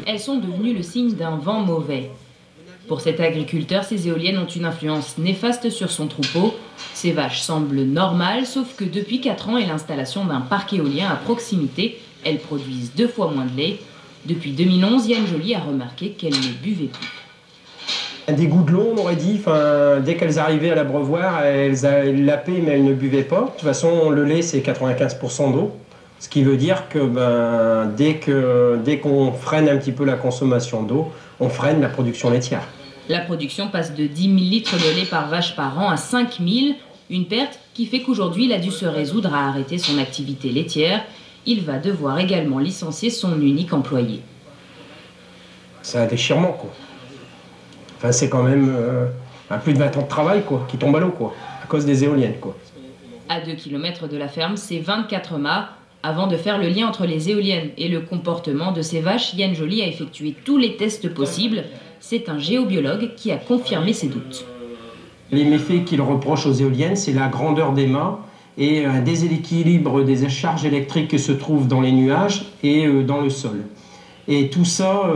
Elles sont devenues le signe d'un vent mauvais. Pour cet agriculteur, ces éoliennes ont une influence néfaste sur son troupeau. Ces vaches semblent normales, sauf que depuis 4 ans et l'installation d'un parc éolien à proximité, elles produisent 2 fois moins de lait. Depuis 2011, Yann Joly a remarqué qu'elles ne buvaient plus. Des gouttes de l'eau, on aurait dit, dès qu'elles arrivaient à l'abreuvoir, elles lapaient, mais elles ne buvaient pas. De toute façon, le lait, c'est 95% d'eau. Ce qui veut dire que dès qu'on freine un petit peu la consommation d'eau, on freine la production laitière. La production passe de 10 000 litres de lait par vache par an à 5 000, une perte qui fait qu'aujourd'hui, il a dû se résoudre à arrêter son activité laitière. Il va devoir également licencier son unique employé. C'est un déchirement, quoi. Enfin, c'est quand même plus de 20 ans de travail, quoi, qui tombe à l'eau, quoi, à cause des éoliennes, quoi. À 2 km de la ferme, c'est 24 mâts. Avant de faire le lien entre les éoliennes et le comportement de ces vaches, Yann Joly a effectué tous les tests possibles. C'est un géobiologue qui a confirmé ses doutes. Les méfaits qu'il reproche aux éoliennes, c'est la grandeur des mâts et un déséquilibre des charges électriques qui se trouvent dans les nuages et dans le sol. Et tout ça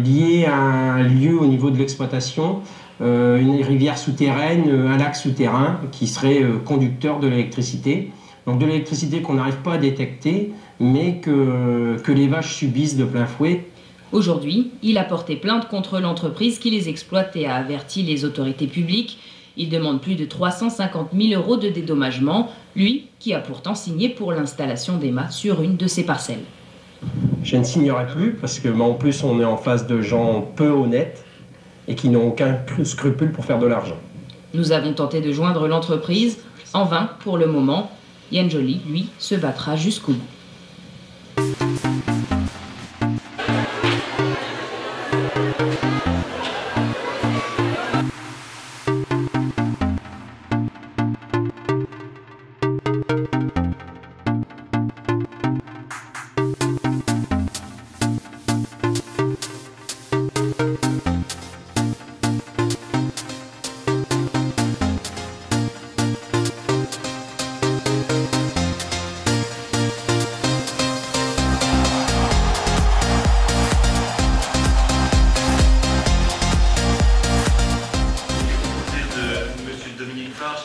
lié à un lieu au niveau de l'exploitation, une rivière souterraine, un lac souterrain qui serait conducteur de l'électricité. Donc de l'électricité qu'on n'arrive pas à détecter, mais que les vaches subissent de plein fouet. Aujourd'hui, il a porté plainte contre l'entreprise qui les exploite et a averti les autorités publiques. Il demande plus de 350 000 € de dédommagement, lui qui a pourtant signé pour l'installation des mâts sur une de ses parcelles. Je ne signerai plus parce que en plus on est en face de gens peu honnêtes et qui n'ont aucun scrupule pour faire de l'argent. Nous avons tenté de joindre l'entreprise, en vain pour le moment. Yann Joly, lui, se battra jusqu'au bout.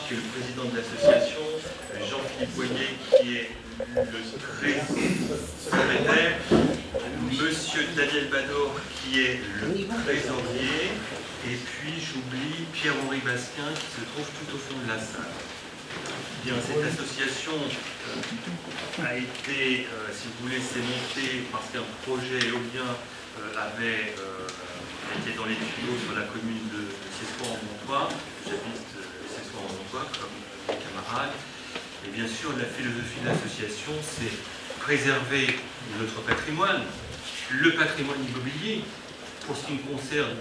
Qui est le président de l'association, Jean-Philippe Boyer qui est le secrétaire, Monsieur Daniel Bador qui est le trésorier, et puis j'oublie Pierre-Henri Basquin qui se trouve tout au fond de la salle. Bien, cette association a été, si vous voulez, s'est montée parce qu'un projet éolien avait été dans les tuyaux sur la commune de Cespoir-en-Montois. J'habite en emploi comme mes camarades. Et bien sûr, la philosophie de l'association, c'est préserver notre patrimoine, le patrimoine immobilier. Pour ce qui me concerne,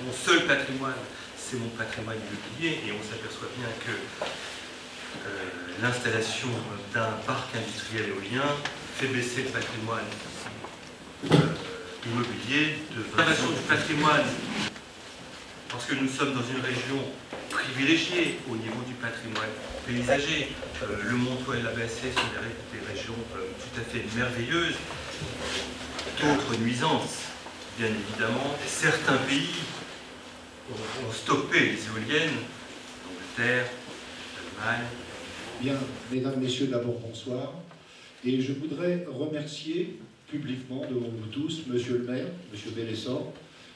mon seul patrimoine, c'est mon patrimoine immobilier, et on s'aperçoit bien que l'installation d'un parc industriel éolien fait baisser le patrimoine immobilier, de préservation du patrimoine. Parce que nous sommes dans une région privilégiée au niveau du patrimoine paysager. Le Montois et la Bassée sont des régions tout à fait merveilleuses. D'autres nuisances, bien évidemment. Certains pays ont stoppé les éoliennes, l'Angleterre, l'Allemagne. Bien, mesdames, messieurs, d'abord bonsoir. Et je voudrais remercier publiquement devant vous tous, monsieur le maire, monsieur Bélessor,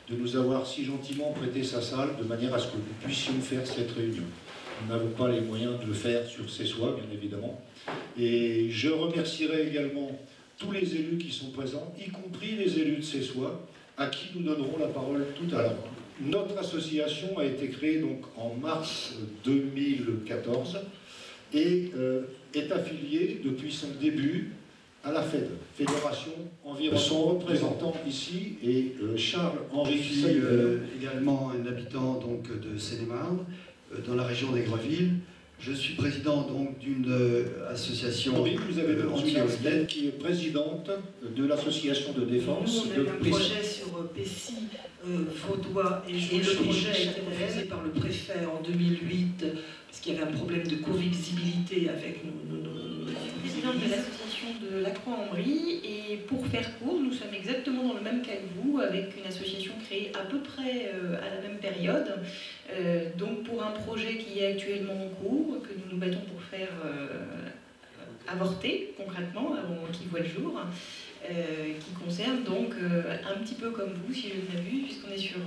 de nous avoir si gentiment prêté sa salle de manière à ce que nous puissions faire cette réunion. Nous n'avons pas les moyens de le faire sur Cessois, bien évidemment. Et je remercierai également tous les élus qui sont présents, y compris les élus de Cessois, à qui nous donnerons la parole tout à l'heure. Notre association a été créée donc en mars 2014 et est affiliée depuis son début à la FED, Fédération Environnement. Son représentant ici est Charles-Henri Fille. Également un habitant donc, de Seine-et-Marne, dans la région d'Aigrevilles. Je suis président donc d'une association. Oui, vous avez Anne qui est présidente de l'association de défense. Nous, on avait un projet sur Pessy, Vaudois et le projet a été refusé par le préfet en 2008 parce qu'il y avait un problème de co-visibilité avec nos présidente de l'association de la Croix-en-Brie, et pour faire court, nous sommes exactement dans le même cas que vous, avec une association créée à peu près à la même période, donc pour un projet qui est actuellement en cours, que nous nous battons pour faire avorter concrètement, avant qu'il voit le jour, qui concerne donc un petit peu comme vous, si je ne m'abuse, puisqu'on est sur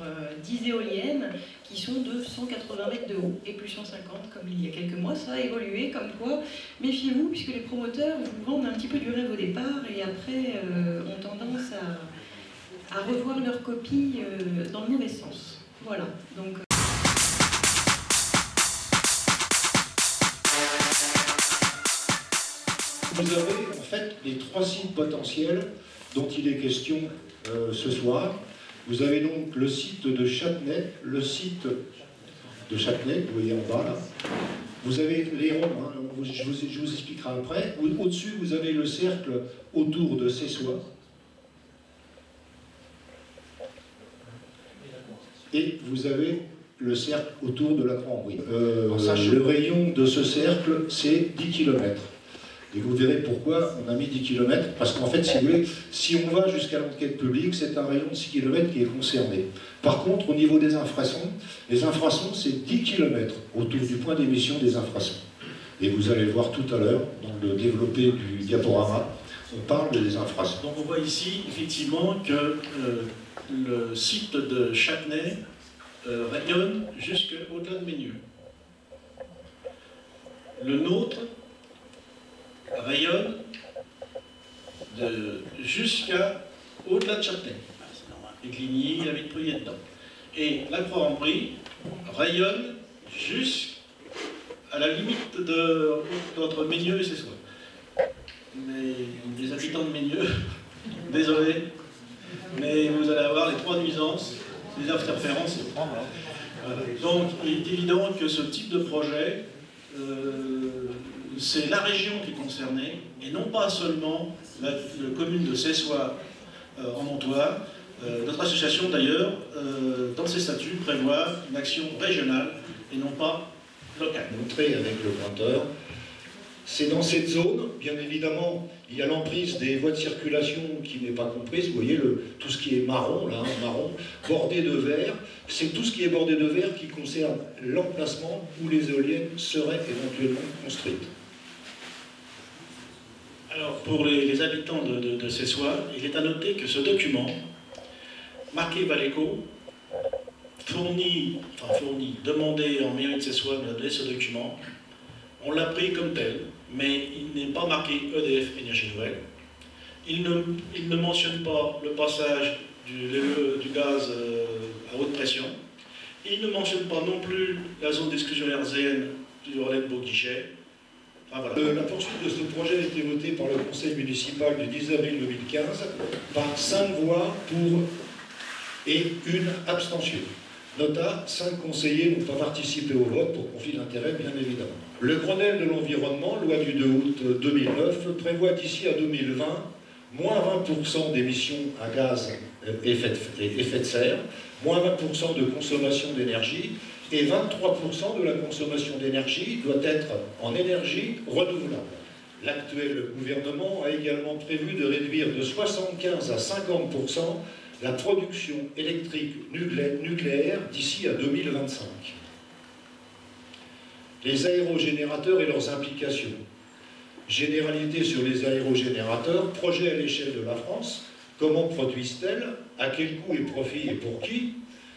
10 éoliennes qui sont de 180 mètres de haut et plus 150 comme il y a quelques mois. Ça a évolué, comme quoi, méfiez-vous, puisque les promoteurs vous vendent un petit peu du rêve au départ et après ont tendance à revoir leur copie dans le mauvais sens. Voilà, donc... Vous avez en fait les 3 sites potentiels dont il est question ce soir. Vous avez donc le site de Châtenay, le site de Châtenay, vous voyez en bas là. Vous avez les ronds, hein, je vous expliquerai après. Au-dessus, vous avez le cercle autour de Cessois. Et vous avez le cercle autour de la Croix-en-Brie. Le rayon de ce cercle, c'est 10 km. Et vous verrez pourquoi on a mis 10 km, parce qu'en fait, si vous voulez, si on va jusqu'à l'enquête publique, c'est un rayon de 6 km qui est concerné. Par contre, au niveau des infrasons, les infrasons, c'est 10 km autour du point d'émission des infrasons. Et vous allez le voir tout à l'heure, dans le développé du diaporama, on parle des infrasons. Donc on voit ici, effectivement, que le site de Châtenay rayonne jusqu'au-delà de Ménieux. Le nôtre rayonne jusqu'à au-delà de Châtenay. C'est normal. Et Cligny, la Vitry est dedans. Et la Croix-en-Brie rayonne jusqu'à la limite entre Ménieux et Cessois. Mais les habitants de Ménieux, désolé, mais vous allez avoir les 3 nuisances, les interférences. Voilà. Donc il est évident que ce type de projet, c'est la région qui est concernée, et non pas seulement la commune de Cessois en Montoire. Notre association, d'ailleurs, dans ses statuts, prévoit une action régionale et non pas locale. Montré avec le pointeur. C'est dans cette zone, bien évidemment, il y a l'emprise des voies de circulation qui n'est pas comprise. Vous voyez, tout ce qui est marron, là, marron, bordé de vert, c'est tout ce qui est bordé de vert qui concerne l'emplacement où les éoliennes seraient éventuellement construites. Alors, pour les habitants de Cessois, il est à noter que ce document, marqué Valéco, demandé en mairie de Cessois de donner ce document, on l'a pris comme tel, mais il n'est pas marqué EDF Énergie Nouvelle. Il ne mentionne pas le passage du gaz à haute pression. Il ne mentionne pas non plus la zone d'exclusion hertzienne du relais de Beauguichet. Enfin, voilà. La poursuite de ce projet a été votée par le conseil municipal du 10 avril 2015 par 5 voix pour et 1 abstention. Nota, 5 conseillers n'ont pas participé au vote pour conflit d'intérêt, bien évidemment. Le Grenelle de l'environnement, loi du 2 août 2009, prévoit d'ici à 2020 moins 20% d'émissions à gaz effet de serre, moins 20% de consommation d'énergie, et 23% de la consommation d'énergie doit être en énergie renouvelable. L'actuel gouvernement a également prévu de réduire de 75 à 50% la production électrique nucléaire d'ici à 2025. Les aérogénérateurs et leurs implications. Généralité sur les aérogénérateurs, projet à l'échelle de la France, comment produisent-elles, à quel coût et profit et pour qui?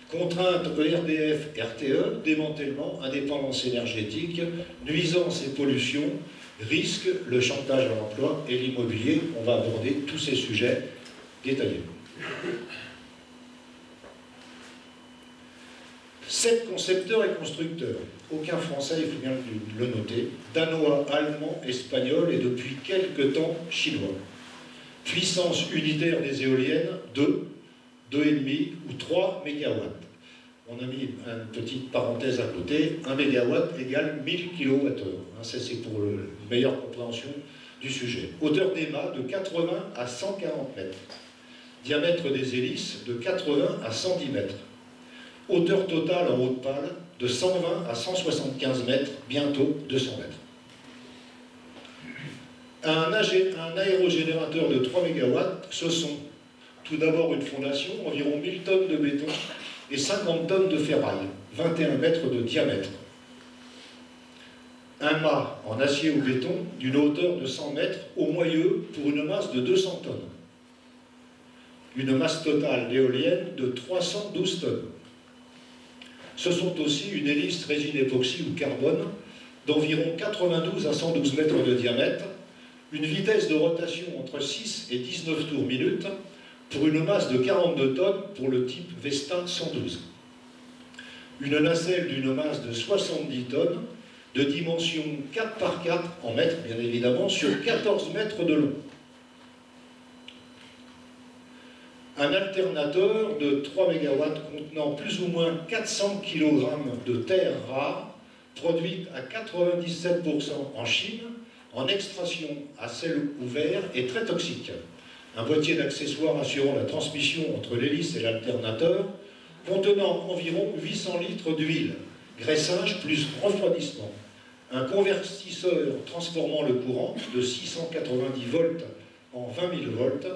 Contraintes ERDF, RTE, démantèlement, indépendance énergétique, nuisances et pollution, risques, le chantage à l'emploi et l'immobilier. On va aborder tous ces sujets détaillés. 7 concepteurs et constructeurs, aucun français, il faut bien le noter, danois, allemand, espagnol et depuis quelque temps chinois. Puissance unitaire des éoliennes, 2, 2,5 ou 3 MW. On a mis une petite parenthèse à côté, 1 MW égale 1000 kWh. Ça c'est pour une meilleure compréhension du sujet. Hauteur des mâts de 80 à 140 mètres. Diamètre des hélices de 80 à 110 mètres. Hauteur totale en haute pale de 120 à 175 mètres, bientôt 200 mètres. Un aérogénérateur de 3 MW, ce sont tout d'abord une fondation, environ 1000 tonnes de béton et 50 tonnes de ferraille, 21 mètres de diamètre. Un mât en acier ou béton d'une hauteur de 100 mètres au moyeu pour une masse de 200 tonnes. Une masse totale d'éolienne de 312 tonnes. Ce sont aussi une hélice résine époxy ou carbone d'environ 92 à 112 mètres de diamètre, une vitesse de rotation entre 6 et 19 tours minute pour une masse de 42 tonnes pour le type Vesta 112. Une nacelle d'une masse de 70 tonnes de dimension 4 par 4 en mètres, bien évidemment, sur 14 mètres de long. Un alternateur de 3 MW contenant plus ou moins 400 kg de terre rare, produite à 97% en Chine, en extraction à ciel ouvert et très toxique. Un boîtier d'accessoires assurant la transmission entre l'hélice et l'alternateur, contenant environ 800 litres d'huile, graissage plus refroidissement. Un convertisseur transformant le courant de 690 volts en 20 000 volts,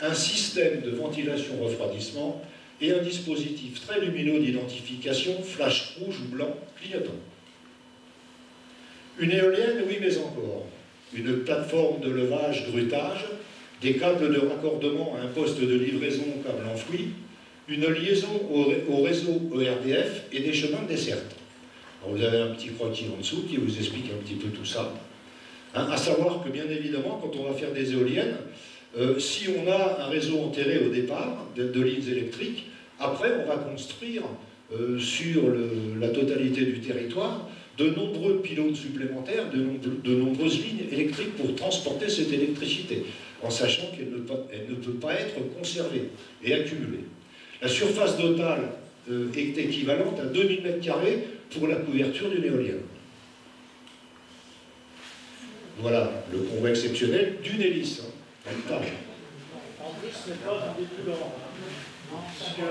un système de ventilation-refroidissement et un dispositif très lumineux d'identification flash rouge ou blanc clignotant. Une éolienne, oui mais encore. Une plateforme de levage-grutage, des câbles de raccordement à un poste de livraison câble enfoui, une liaison au réseau ERDF et des chemins de desserte. Alors vous avez un petit croquis en dessous qui vous explique un petit peu tout ça. À savoir que bien évidemment, quand on va faire des éoliennes, si on a un réseau enterré au départ de lignes électriques, après on va construire sur la totalité du territoire de nombreux pylônes supplémentaires, de nombreuses lignes électriques pour transporter cette électricité, en sachant qu'elle ne peut pas être conservée et accumulée. La surface totale est équivalente à 2000 m² pour la couverture d'une éolienne. Voilà le convoi exceptionnel d'une hélice. En plus, ce n'est pas un découlant. Parce que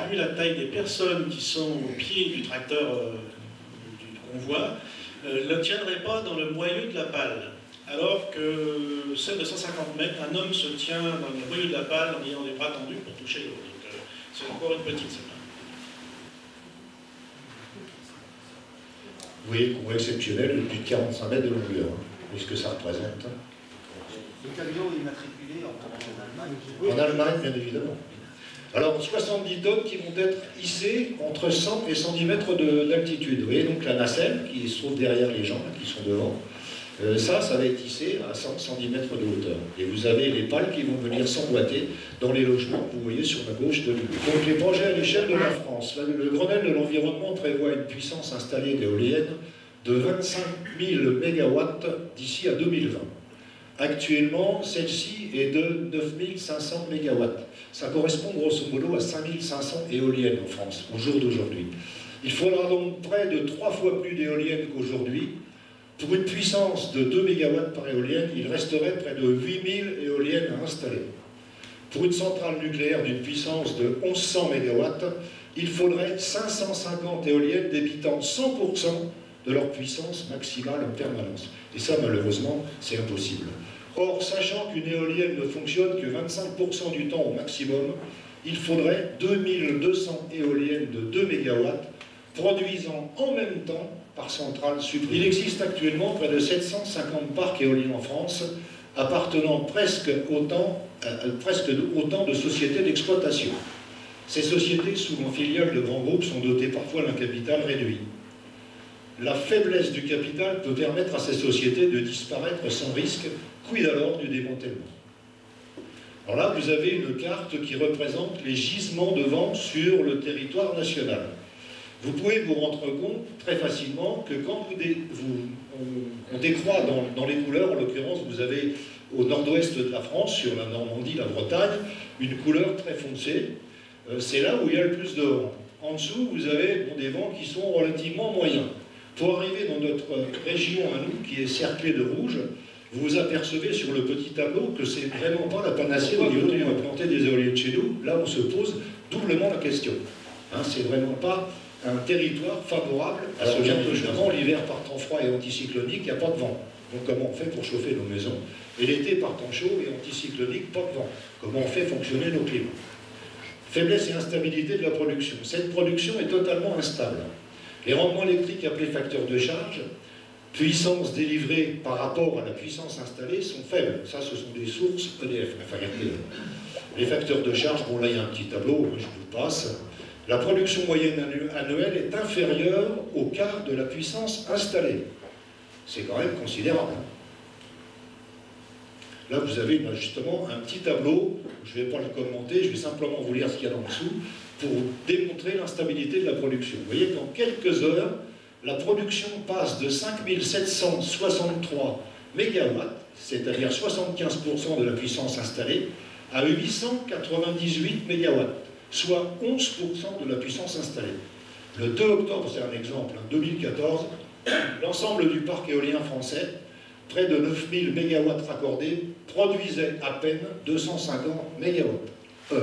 vu la taille des personnes qui sont au pied du tracteur du convoi, ne tiendraient pas dans le moyeu de la pale. Alors que celle de 150 mètres, un homme se tient dans le moyeu de la pale en ayant les bras tendus pour toucher l'eau. Donc c'est encore une petite celle-là. Vous voyez, convoi exceptionnel de plus de 45 mètres de longueur, puisque ça représente. Le camion est immatriculé en Allemagne. En Allemagne, bien évidemment. Alors, 70 tonnes qui vont être hissées entre 100 et 110 mètres d'altitude. Vous voyez donc la nacelle qui se trouve derrière les gens, qui sont devant. Ça va être hissé à 100-110 mètres de hauteur. Et vous avez les pales qui vont venir s'emboîter dans les logements que vous voyez sur la gauche de l'île. Donc les projets à l'échelle de la France. Le Grenelle de l'environnement prévoit une puissance installée d'éoliennes de 25 000 MW d'ici à 2020. Actuellement, celle-ci est de 9500 MW. Ça correspond grosso modo à 5500 éoliennes en France, au jour d'aujourd'hui. Il faudra donc près de 3 fois plus d'éoliennes qu'aujourd'hui. Pour une puissance de 2 MW par éolienne, il resterait près de 8000 éoliennes à installer. Pour une centrale nucléaire d'une puissance de 1100 MW, il faudrait 550 éoliennes débitant 100% de leur puissance maximale en permanence. Et ça, malheureusement, c'est impossible. Or, sachant qu'une éolienne ne fonctionne que 25% du temps au maximum, il faudrait 2200 éoliennes de 2 MW produisant en même temps par centrale supprimée. Il existe actuellement près de 750 parcs éoliens en France, appartenant presque autant de sociétés d'exploitation. Ces sociétés, souvent filiales de grands groupes, sont dotées parfois d'un capital réduit. La faiblesse du capital peut permettre à ces sociétés de disparaître sans risque, quid alors du démantèlement. Alors là, vous avez une carte qui représente les gisements de vent sur le territoire national. Vous pouvez vous rendre compte très facilement que quand on décroît dans les couleurs, en l'occurrence, vous avez au nord-ouest de la France, sur la Normandie, la Bretagne, une couleur très foncée. C'est là où il y a le plus de vent. En dessous, vous avez des vents qui sont relativement moyens. Pour arriver dans notre région à nous, qui est cerclée de rouge, vous vous apercevez sur le petit tableau que c'est vraiment pas la panacée au niveau de planter des éoliennes chez nous. Là, on se pose doublement la question. Hein, c'est vraiment pas un territoire favorable à ce genre de choses. L'hiver par temps froid et anticyclonique, il n'y a pas de vent. Donc comment on fait pour chauffer nos maisons? Et l'été par temps chaud et anticyclonique, pas de vent. Comment on fait fonctionner nos climats? Faiblesse et instabilité de la production. Cette production est totalement instable. Les rendements électriques appelés facteurs de charge, puissance délivrée par rapport à la puissance installée, sont faibles. Ça, ce sont des sources EDF. Enfin, les facteurs de charge, bon là il y a un petit tableau, je vous le passe. La production moyenne annuelle est inférieure au quart de la puissance installée. C'est quand même considérable. Là, vous avez justement un petit tableau, je ne vais pas le commenter, je vais simplement vous lire ce qu'il y a en dessous, pour démontrer l'instabilité de la production. Vous voyez qu'en quelques heures, la production passe de 5763 MW, c'est-à-dire 75% de la puissance installée, à 898 MW, soit 11% de la puissance installée. Le 2 octobre, c'est un exemple, 2014, l'ensemble du parc éolien français, près de 9000 MW raccordés, produisait à peine 250 MWh.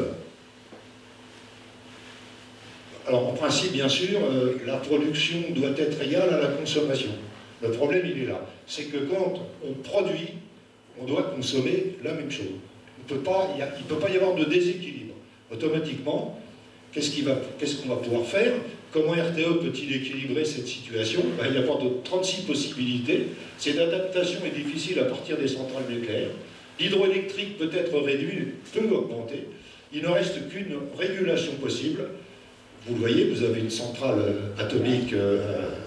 Alors en principe, bien sûr, la production doit être égale à la consommation. Le problème, il est là. C'est que quand on produit, on doit consommer la même chose. Il ne peut pas y avoir de déséquilibre. Automatiquement, qu'est-ce qu'on va pouvoir faire? Comment RTE peut-il équilibrer cette situation? Il y a pas de 36 possibilités. Cette adaptation est difficile à partir des centrales nucléaires. L'hydroélectrique peut être réduit, peut augmenter. Il ne reste qu'une régulation possible. Vous le voyez, vous avez une centrale atomique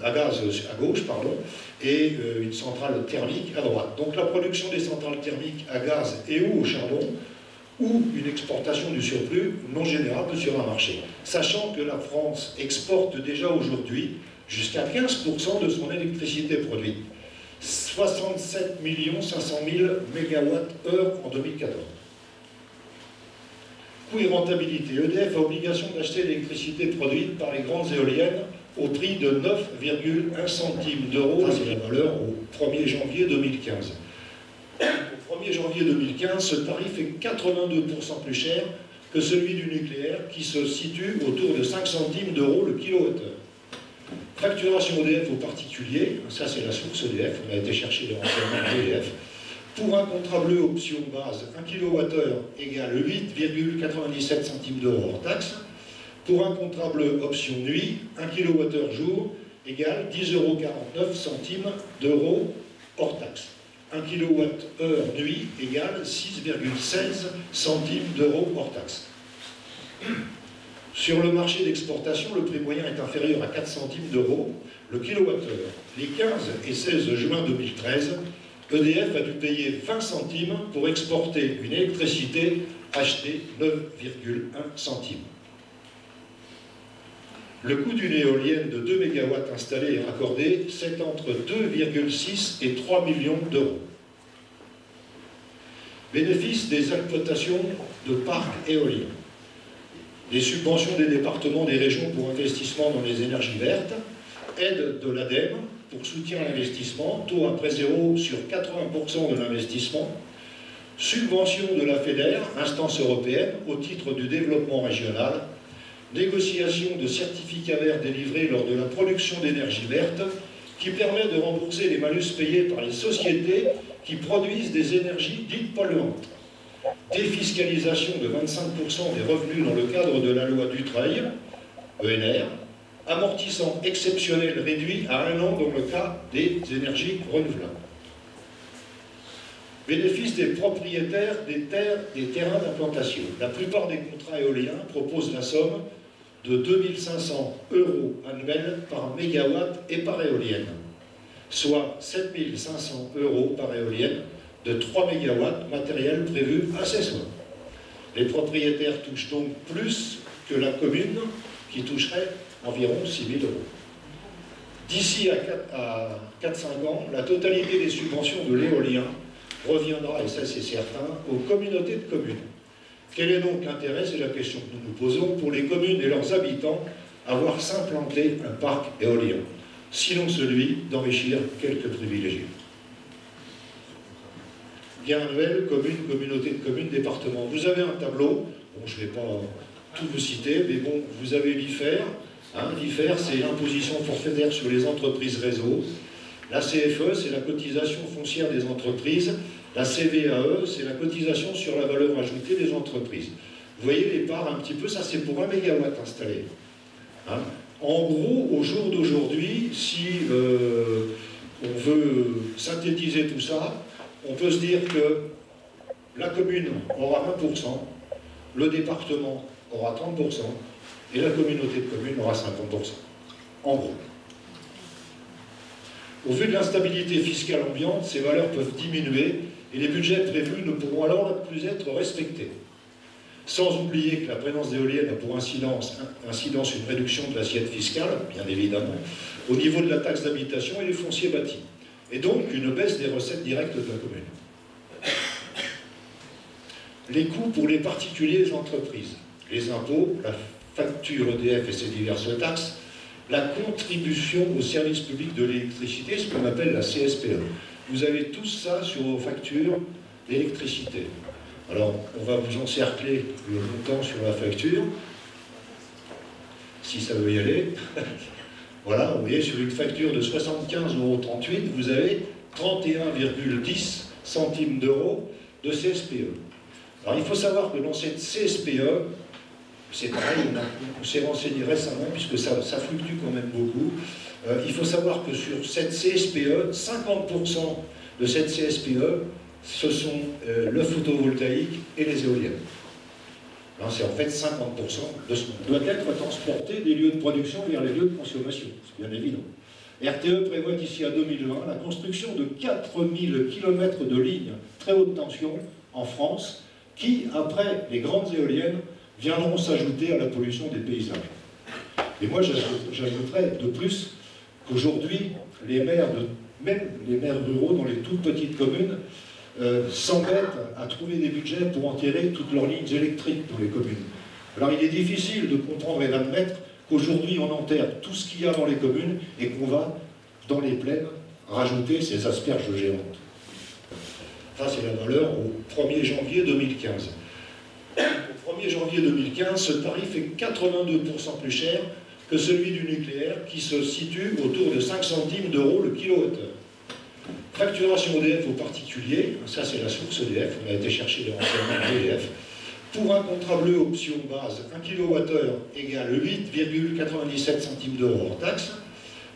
à gaz à gauche, pardon, et une centrale thermique à droite. Donc la production des centrales thermiques à gaz et ou au charbon, ou une exportation du surplus non générable sur un marché. Sachant que la France exporte déjà aujourd'hui jusqu'à 15% de son électricité produite. 67 500 000 MWh en 2014. Coût et rentabilité. EDF a obligation d'acheter l'électricité produite par les grandes éoliennes au prix de 9,1 centimes d'euros, c'est la valeur au 1er janvier 2015. Au 1er janvier 2015, ce tarif est 82% plus cher que celui du nucléaire qui se situe autour de 5 centimes d'euros le kilowattheure. Facturation EDF aux particuliers, ça c'est la source EDF, on a été chercher les renseignements EDF. Pour un contrat bleu option base, 1 kWh égale 8,97 centimes d'euros hors taxe. Pour un contrat bleu option nuit, 1 kWh jour égale 10,49 centimes d'euros hors taxe. 1 kWh nuit égale 6,16 centimes d'euros hors taxe. Sur le marché d'exportation, le prix moyen est inférieur à 4 centimes d'euros le kilowattheure. Les 15 et 16 juin 2013, EDF a dû payer 20 centimes pour exporter une électricité achetée 9,1 centimes. Le coût d'une éolienne de 2 MW installée et raccordée, c'est entre 2,6 et 3 millions d'euros. Bénéfice des exploitations de parcs éoliens. Des subventions des départements, des régions pour investissement dans les énergies vertes, aide de l'ADEME pour soutien à l'investissement, taux à prêt zéro sur 80% de l'investissement, subvention de la FEDER, instance européenne, au titre du développement régional, négociation de certificats verts délivrés lors de la production d'énergie verte, qui permet de rembourser les malus payés par les sociétés qui produisent des énergies dites polluantes. Défiscalisation de 25% des revenus dans le cadre de la loi Dutreil, ENR, amortissant exceptionnel réduit à 1 an dans le cas des énergies renouvelables. Bénéfice des propriétaires des terres et terrains d'implantation. La plupart des contrats éoliens proposent la somme de 2 500 € annuels par mégawatt et par éolienne, soit 7 500 € par éolienne de 3 MW matériel prévu à ses soins. Les propriétaires touchent donc plus que la commune qui toucherait environ 6 000 €. D'ici à 4-5 ans, la totalité des subventions de l'éolien reviendra, et ça c'est certain, aux communautés de communes. Quel est donc l'intérêt, c'est la question que nous nous posons, pour les communes et leurs habitants à voir s'implanter un parc éolien, sinon celui d'enrichir quelques privilégiés. Bien annuel, commune, communauté de communes, département. Vous avez un tableau, bon je ne vais pas tout vous citer, mais bon, vous avez l'IFER. L'IFER, c'est l'imposition forfaitaire sur les entreprises réseau. La CFE, c'est la cotisation foncière des entreprises. La CVAE, c'est la cotisation sur la valeur ajoutée des entreprises. Vous voyez les parts un petit peu, ça c'est pour 1 mégawatt installé. Hein? En gros, au jour d'aujourd'hui, si on veut synthétiser tout ça, on peut se dire que la commune aura 20%, le département aura 30% et la communauté de communes aura 50%. En gros. Au vu de l'instabilité fiscale ambiante, ces valeurs peuvent diminuer et les budgets prévus ne pourront alors plus être respectés. Sans oublier que la présence d'éoliennes a pour incidence une réduction de l'assiette fiscale, bien évidemment, au niveau de la taxe d'habitation et les fonciers bâtis, et donc une baisse des recettes directes de la commune. Les coûts pour les particuliers et les entreprises, les impôts, la facture EDF et ses diverses taxes, la contribution au service public de l'électricité, ce qu'on appelle la CSPE. Vous avez tout ça sur vos factures d'électricité. Alors, on va vous encercler le montant sur la facture, si ça veut y aller. Voilà, vous voyez, sur une facture de 75,38 €, vous avez 31,10 centimes d'euros de CSPE. Alors, il faut savoir que dans cette CSPE, c'est pareil, on s'est renseigné récemment, puisque ça fluctue quand même beaucoup. Il faut savoir que sur cette CSPE, 50% de cette CSPE, ce sont le photovoltaïque et les éoliennes. C'est en fait 50% de ce qui doit être transporté des lieux de production vers les lieux de consommation, c'est bien évident. RTE prévoit d'ici à 2020 la construction de 4000 km de lignes très haute tension en France, qui, après les grandes éoliennes, viendront s'ajouter à la pollution des paysages. Et moi, j'ajouterais de plus qu'aujourd'hui, les maires, même les maires ruraux dans les toutes petites communes, s'embêtent à trouver des budgets pour enterrer toutes leurs lignes électriques pour les communes. Alors il est difficile de comprendre et d'admettre qu'aujourd'hui on enterre tout ce qu'il y a dans les communes et qu'on va, dans les plaines, rajouter ces asperges géantes. Ça c'est la valeur au 1er janvier 2015. Au 1er janvier 2015, ce tarif est 82% plus cher que celui du nucléaire qui se situe autour de 5 centimes d'euros le kilowattheure. Facturation EDF aux particuliers, ça c'est la source EDF, on a été chercher les renseignements EDF. Pour un contrat bleu option base, 1 kWh égale 8,97 centimes d'euros hors taxe.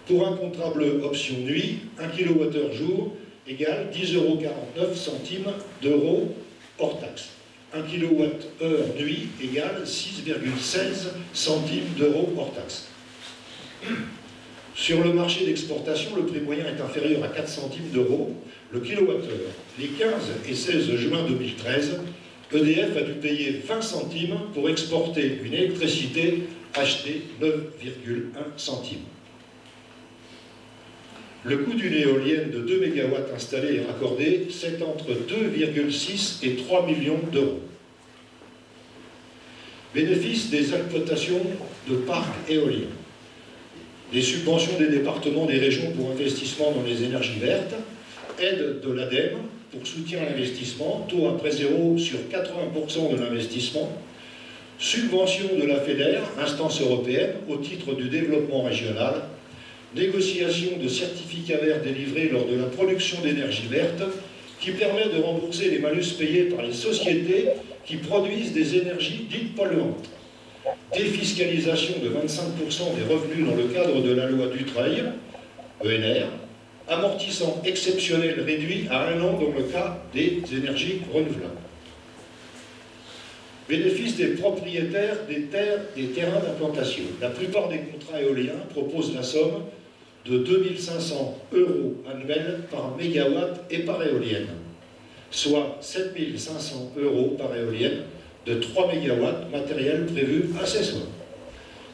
Pour un contrat bleu option nuit, 1 kWh jour égale 10,49 centimes d'euros hors taxe. 1 kWh nuit égale 6,16 centimes d'euros hors taxe. Sur le marché d'exportation, le prix moyen est inférieur à 4 centimes d'euros le kilowattheure. Les 15 et 16 juin 2013, EDF a dû payer 20 centimes pour exporter une électricité achetée 9,1 centimes. Le coût d'une éolienne de 2 MW installée et raccordée, c'est entre 2,6 et 3 millions d'euros. Bénéfice des exploitations de parcs éoliens. Des subventions des départements, des régions pour investissement dans les énergies vertes, aide de l'ADEME pour soutien à l'investissement, taux à prêt zéro sur 80% de l'investissement, subvention de la FEDER, instance européenne, au titre du développement régional, négociation de certificats verts délivrés lors de la production d'énergie verte, qui permet de rembourser les malus payés par les sociétés qui produisent des énergies dites polluantes. Défiscalisation de 25% des revenus dans le cadre de la loi Dutreil, ENR, amortissant exceptionnel réduit à 1 an dans le cas des énergies renouvelables. Bénéfice des propriétaires des terrains d'implantation. La plupart des contrats éoliens proposent la somme de 2 500 € annuels par mégawatt et par éolienne, soit 7 500 € par éolienne, de 3 MW matériel prévu accessoire.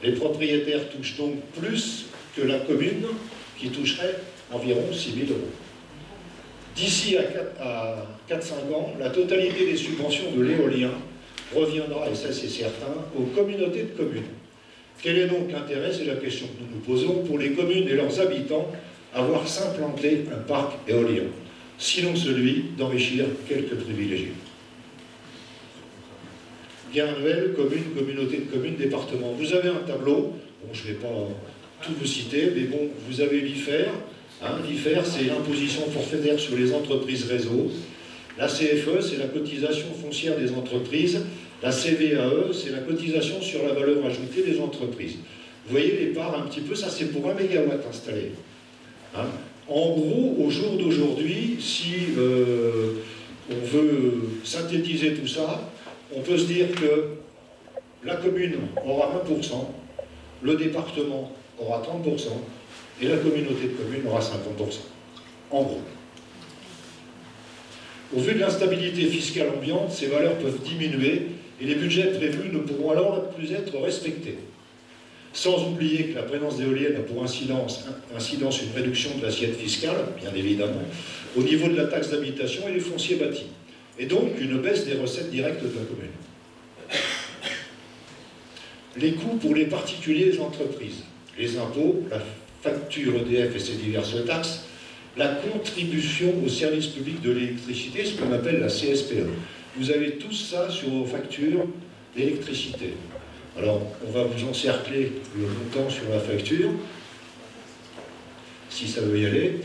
Les propriétaires touchent donc plus que la commune qui toucherait environ 6 000 €. D'ici à 4-5 ans, la totalité des subventions de l'éolien reviendra, et ça c'est certain, aux communautés de communes. Quel est donc l'intérêt, c'est la question que nous nous posons, pour les communes et leurs habitants à voir s'implanter un parc éolien, sinon celui d'enrichir quelques privilégiés. Gain annuel, commune, communauté de communes, département. Vous avez un tableau, bon je ne vais pas tout vous citer, mais bon, vous avez l'IFER, L'IFER, c'est l'imposition forfaitaire sur les entreprises réseau. La CFE, c'est la cotisation foncière des entreprises. La CVAE, c'est la cotisation sur la valeur ajoutée des entreprises. Vous voyez les parts un petit peu, ça c'est pour 1 mégawatt installé. En gros, au jour d'aujourd'hui, si on veut synthétiser tout ça, on peut se dire que la commune aura 1%, le département aura 30%, et la communauté de communes aura 50%. En gros. Au vu de l'instabilité fiscale ambiante, ces valeurs peuvent diminuer et les budgets prévus ne pourront alors plus être respectés. Sans oublier que la présence d'éoliennes a pour incidence une réduction de l'assiette fiscale, bien évidemment, au niveau de la taxe d'habitation et des fonciers bâtis, et donc une baisse des recettes directes de la commune. Les coûts pour les particuliers et les entreprises, les impôts, la facture EDF et ses diverses taxes, la contribution au service public de l'électricité, ce qu'on appelle la CSPE. Vous avez tout ça sur vos factures d'électricité. Alors, on va vous encercler le montant sur la facture, si ça veut y aller.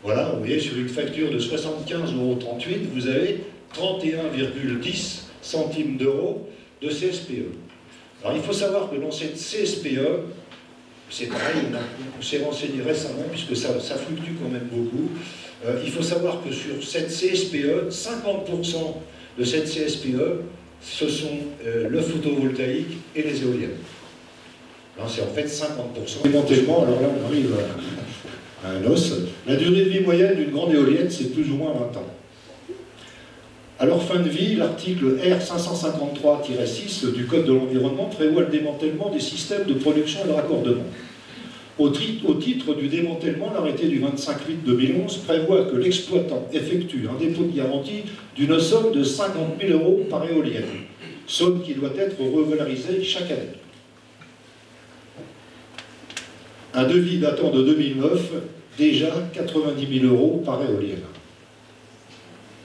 Voilà, vous voyez, sur une facture de 75,38 €, vous avez 31,10 centimes d'euros de CSPE. Alors, il faut savoir que dans cette CSPE, c'est pareil, on s'est renseigné récemment, puisque ça fluctue quand même beaucoup. Il faut savoir que sur cette CSPE, 50% de cette CSPE, ce sont le photovoltaïque et les éoliennes. C'est en fait 50%. Démantèlement, alors là on arrive à un os. La durée de vie moyenne d'une grande éolienne, c'est plus ou moins 20 ans. À leur fin de vie, l'article R553-6 du Code de l'environnement prévoit le démantèlement des systèmes de production et de raccordement. Au titre du démantèlement, l'arrêté du 25/8/2011 prévoit que l'exploitant effectue un dépôt de garantie d'une somme de 50 000 € par éolienne, somme qui doit être revalorisée chaque année. Un devis datant de 2009, déjà 90 000 € par éolienne.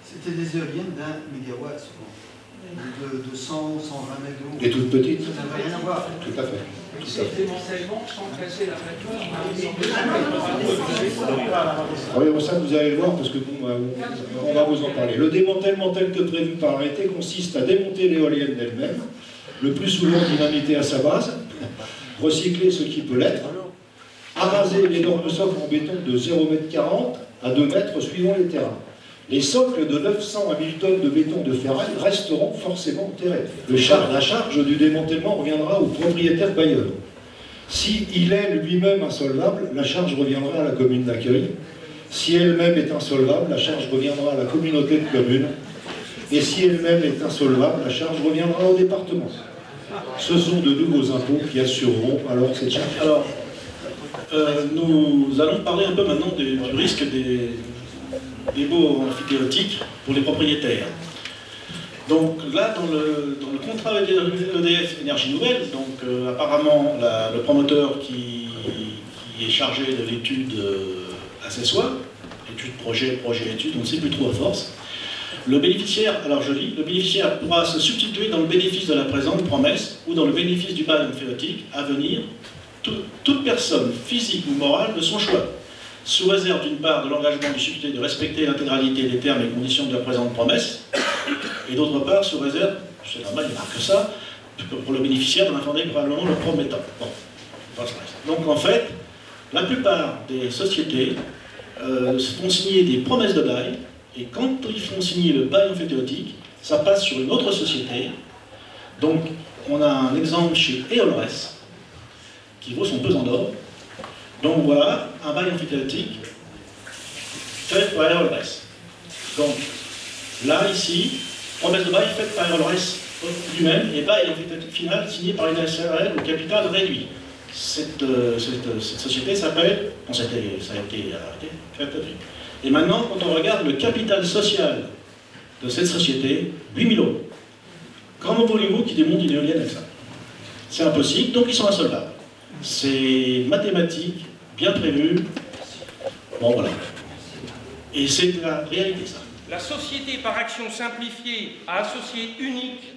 C'était des éoliennes d'1 mégawatt souvent. De 100, 120 mètres. Et toutes petites. Ça n'avait rien à voir. Tout à fait. C'est démantèlement sans casser la facture. Oui, ça vous allez le voir parce que bon, on va vous en parler. Le démantèlement tel que prévu par l'arrêté consiste à démonter l'éolienne d'elle-même, le plus souvent dynamiter à sa base, recycler ce qui peut l'être, araser l'énorme socle en béton de 0,40 m à 2 mètres suivant les terrains. Les socles de 900 à 1000 tonnes de béton de ferraille resteront forcément enterrés. La charge du démantèlement reviendra au propriétaire bailleur. Si il est lui-même insolvable, la charge reviendra à la commune d'accueil. Si elle-même est insolvable, la charge reviendra à la communauté de communes. Et si elle-même est insolvable, la charge reviendra au département. Ce sont de nouveaux impôts qui assureront alors cette charge. Alors, nous allons parler un peu maintenant du risque des baux amphithéotiques pour les propriétaires. Donc là, dans le contrat EDF Énergie Nouvelle, donc apparemment le promoteur qui est chargé de l'étude accessoire, étude projet-étude, on ne sait plus trop à force, le bénéficiaire, alors je lis, le bénéficiaire pourra se substituer dans le bénéfice de la présente promesse ou dans le bénéfice du bail emphytéotique à venir toute personne physique ou morale de son choix, sous réserve d'une part de l'engagement du substitut de respecter l'intégralité des termes et conditions de la présente promesse, et d'autre part sous réserve, c'est normal, il marque ça, pour le bénéficiaire d'en informer probablement le promettant. Bon. Donc en fait, la plupart des sociétés font signer des promesses de bail, et quand ils font signer le bail emphytéotique, ça passe sur une autre société. Donc on a un exemple chez Eolres, qui vaut son pesant d'or. Donc voilà, un bail emphytéotique fait par Eolres. Donc là, ici, promesse de bail faite par Eolres lui-même et bail emphytéotique final signé par une SARL au capital réduit. Cette société s'appelle, bon, ça a été arrêté, et maintenant, quand on regarde le capital social de cette société, 8 000 €. Comment voulez-vous qu'ils démontent une éolienne avec ça? C'est impossible, donc ils sont insolvables. C'est mathématique, bien prévu. Bon, voilà. Et c'est la réalité, ça. La société par action simplifiée à associé unique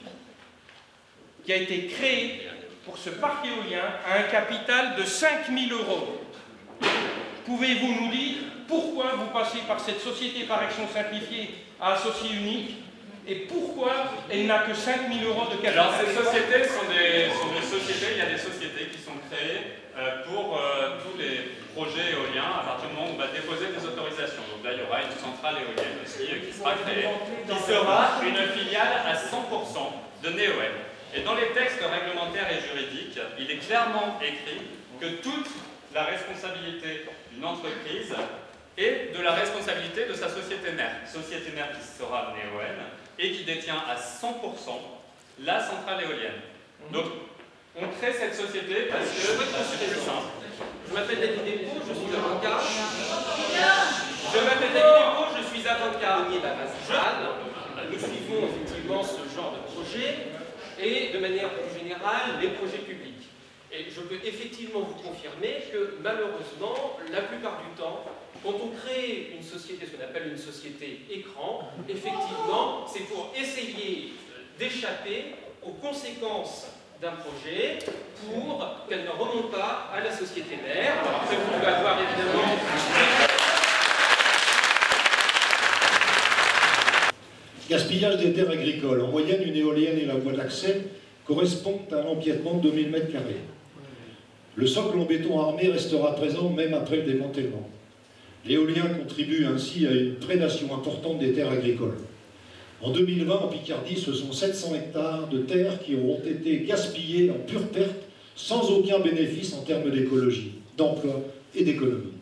qui a été créée pour ce parc éolien a un capital de 5 000 €. pouvez-vous nous dire pourquoi vous passez par cette société par action simplifiée à associé unique et pourquoi elle n'a que 5 000 € de capital? Alors ces sociétés sont des sociétés, il y a des sociétés qui sont créées pour tous les projets éoliens à partir du moment où on va déposer des autorisations. Donc là il y aura une centrale éolienne aussi qui sera créée, qui sera une filiale à 100% de Neoen. Et dans les textes réglementaires et juridiques, il est clairement écrit que toute la responsabilité d'une entreprise est de la responsabilité de sa société mère qui sera Neoen et qui détient à 100% la centrale éolienne. Donc on crée cette société parce que c'est plus simple. Je m'appelle David Despots, je suis avocat. Je m'appelle David Despots, je suis avocat. Nous suivons effectivement ce genre de projet et de manière plus générale les projets publics. Et je peux effectivement vous confirmer que malheureusement, la plupart du temps, quand on crée une société, ce qu'on appelle une société écran, effectivement, c'est pour essayer d'échapper aux conséquences d'un projet pour qu'elle ne remonte pas à la société mère. Alors après, vous pouvez avoir évidemment... Gaspillage des terres agricoles. En moyenne, une éolienne et la voie d'accès correspondent à un empiètement de 2000 m². Le socle en béton armé restera présent même après le démantèlement. L'éolien contribue ainsi à une prédation importante des terres agricoles. En 2020, en Picardie, ce sont 700 hectares de terres qui auront été gaspillés en pure perte, sans aucun bénéfice en termes d'écologie, d'emploi et d'économie.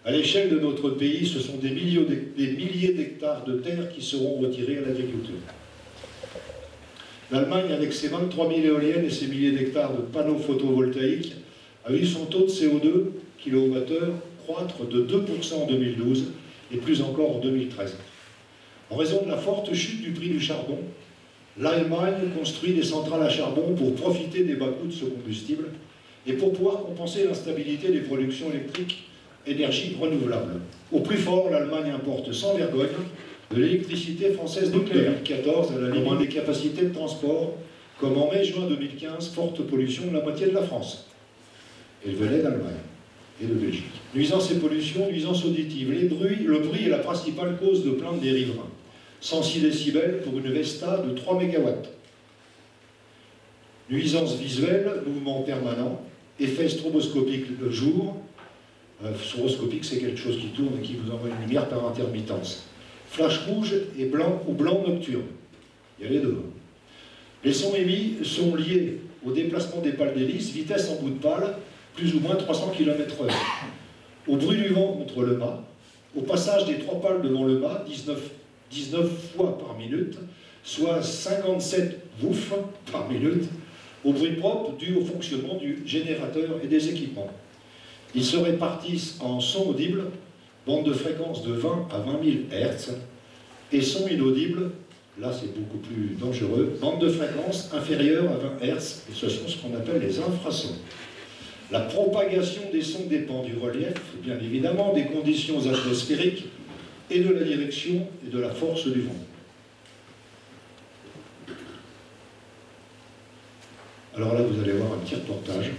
À l'échelle de notre pays, ce sont des milliers d'hectares de terres qui seront retirés à l'agriculture. L'Allemagne, avec ses 23 000 éoliennes et ses milliers d'hectares de panneaux photovoltaïques, a vu son taux de CO2 kWh croître de 2% en 2012 et plus encore en 2013. En raison de la forte chute du prix du charbon, l'Allemagne construit des centrales à charbon pour profiter des bas coûts de ce combustible et pour pouvoir compenser l'instabilité des productions électriques énergie renouvelable. Au plus fort, l'Allemagne importe sans vergogne de l'électricité française nucléaire. 2014, elle a limité des capacités de transport, comme en mai-juin 2015, forte pollution de la moitié de la France. Elle venait d'Allemagne et de Belgique. Nuisances et pollution, nuisances auditives. Le bruit est la principale cause de plainte des riverains. 106 décibels pour une Vesta de 3 MW. Nuisances visuelles, mouvement permanent, effet stroboscopique le jour. Stroboscopique, c'est quelque chose qui tourne et qui vous envoie une lumière par intermittence. Flash rouge et blanc ou blanc nocturne. Il y a les deux. Les sons émis sont liés au déplacement des pales d'hélice, vitesse en bout de pale, plus ou moins 300 km/h. Au bruit du vent contre le mât, au passage des 3 pales devant le mât, 19 fois par minute, soit 57 wouf par minute, au bruit propre dû au fonctionnement du générateur et des équipements. Ils se répartissent en sons audibles, bande de fréquence de 20 à 20 000 Hz, et sons inaudibles, là c'est beaucoup plus dangereux, bande de fréquence inférieure à 20 Hz, et ce sont ce qu'on appelle les infrasons. La propagation des sons dépend du relief, bien évidemment, des conditions atmosphériques, et de la direction et de la force du vent. Alors là, vous allez voir un petit reportage.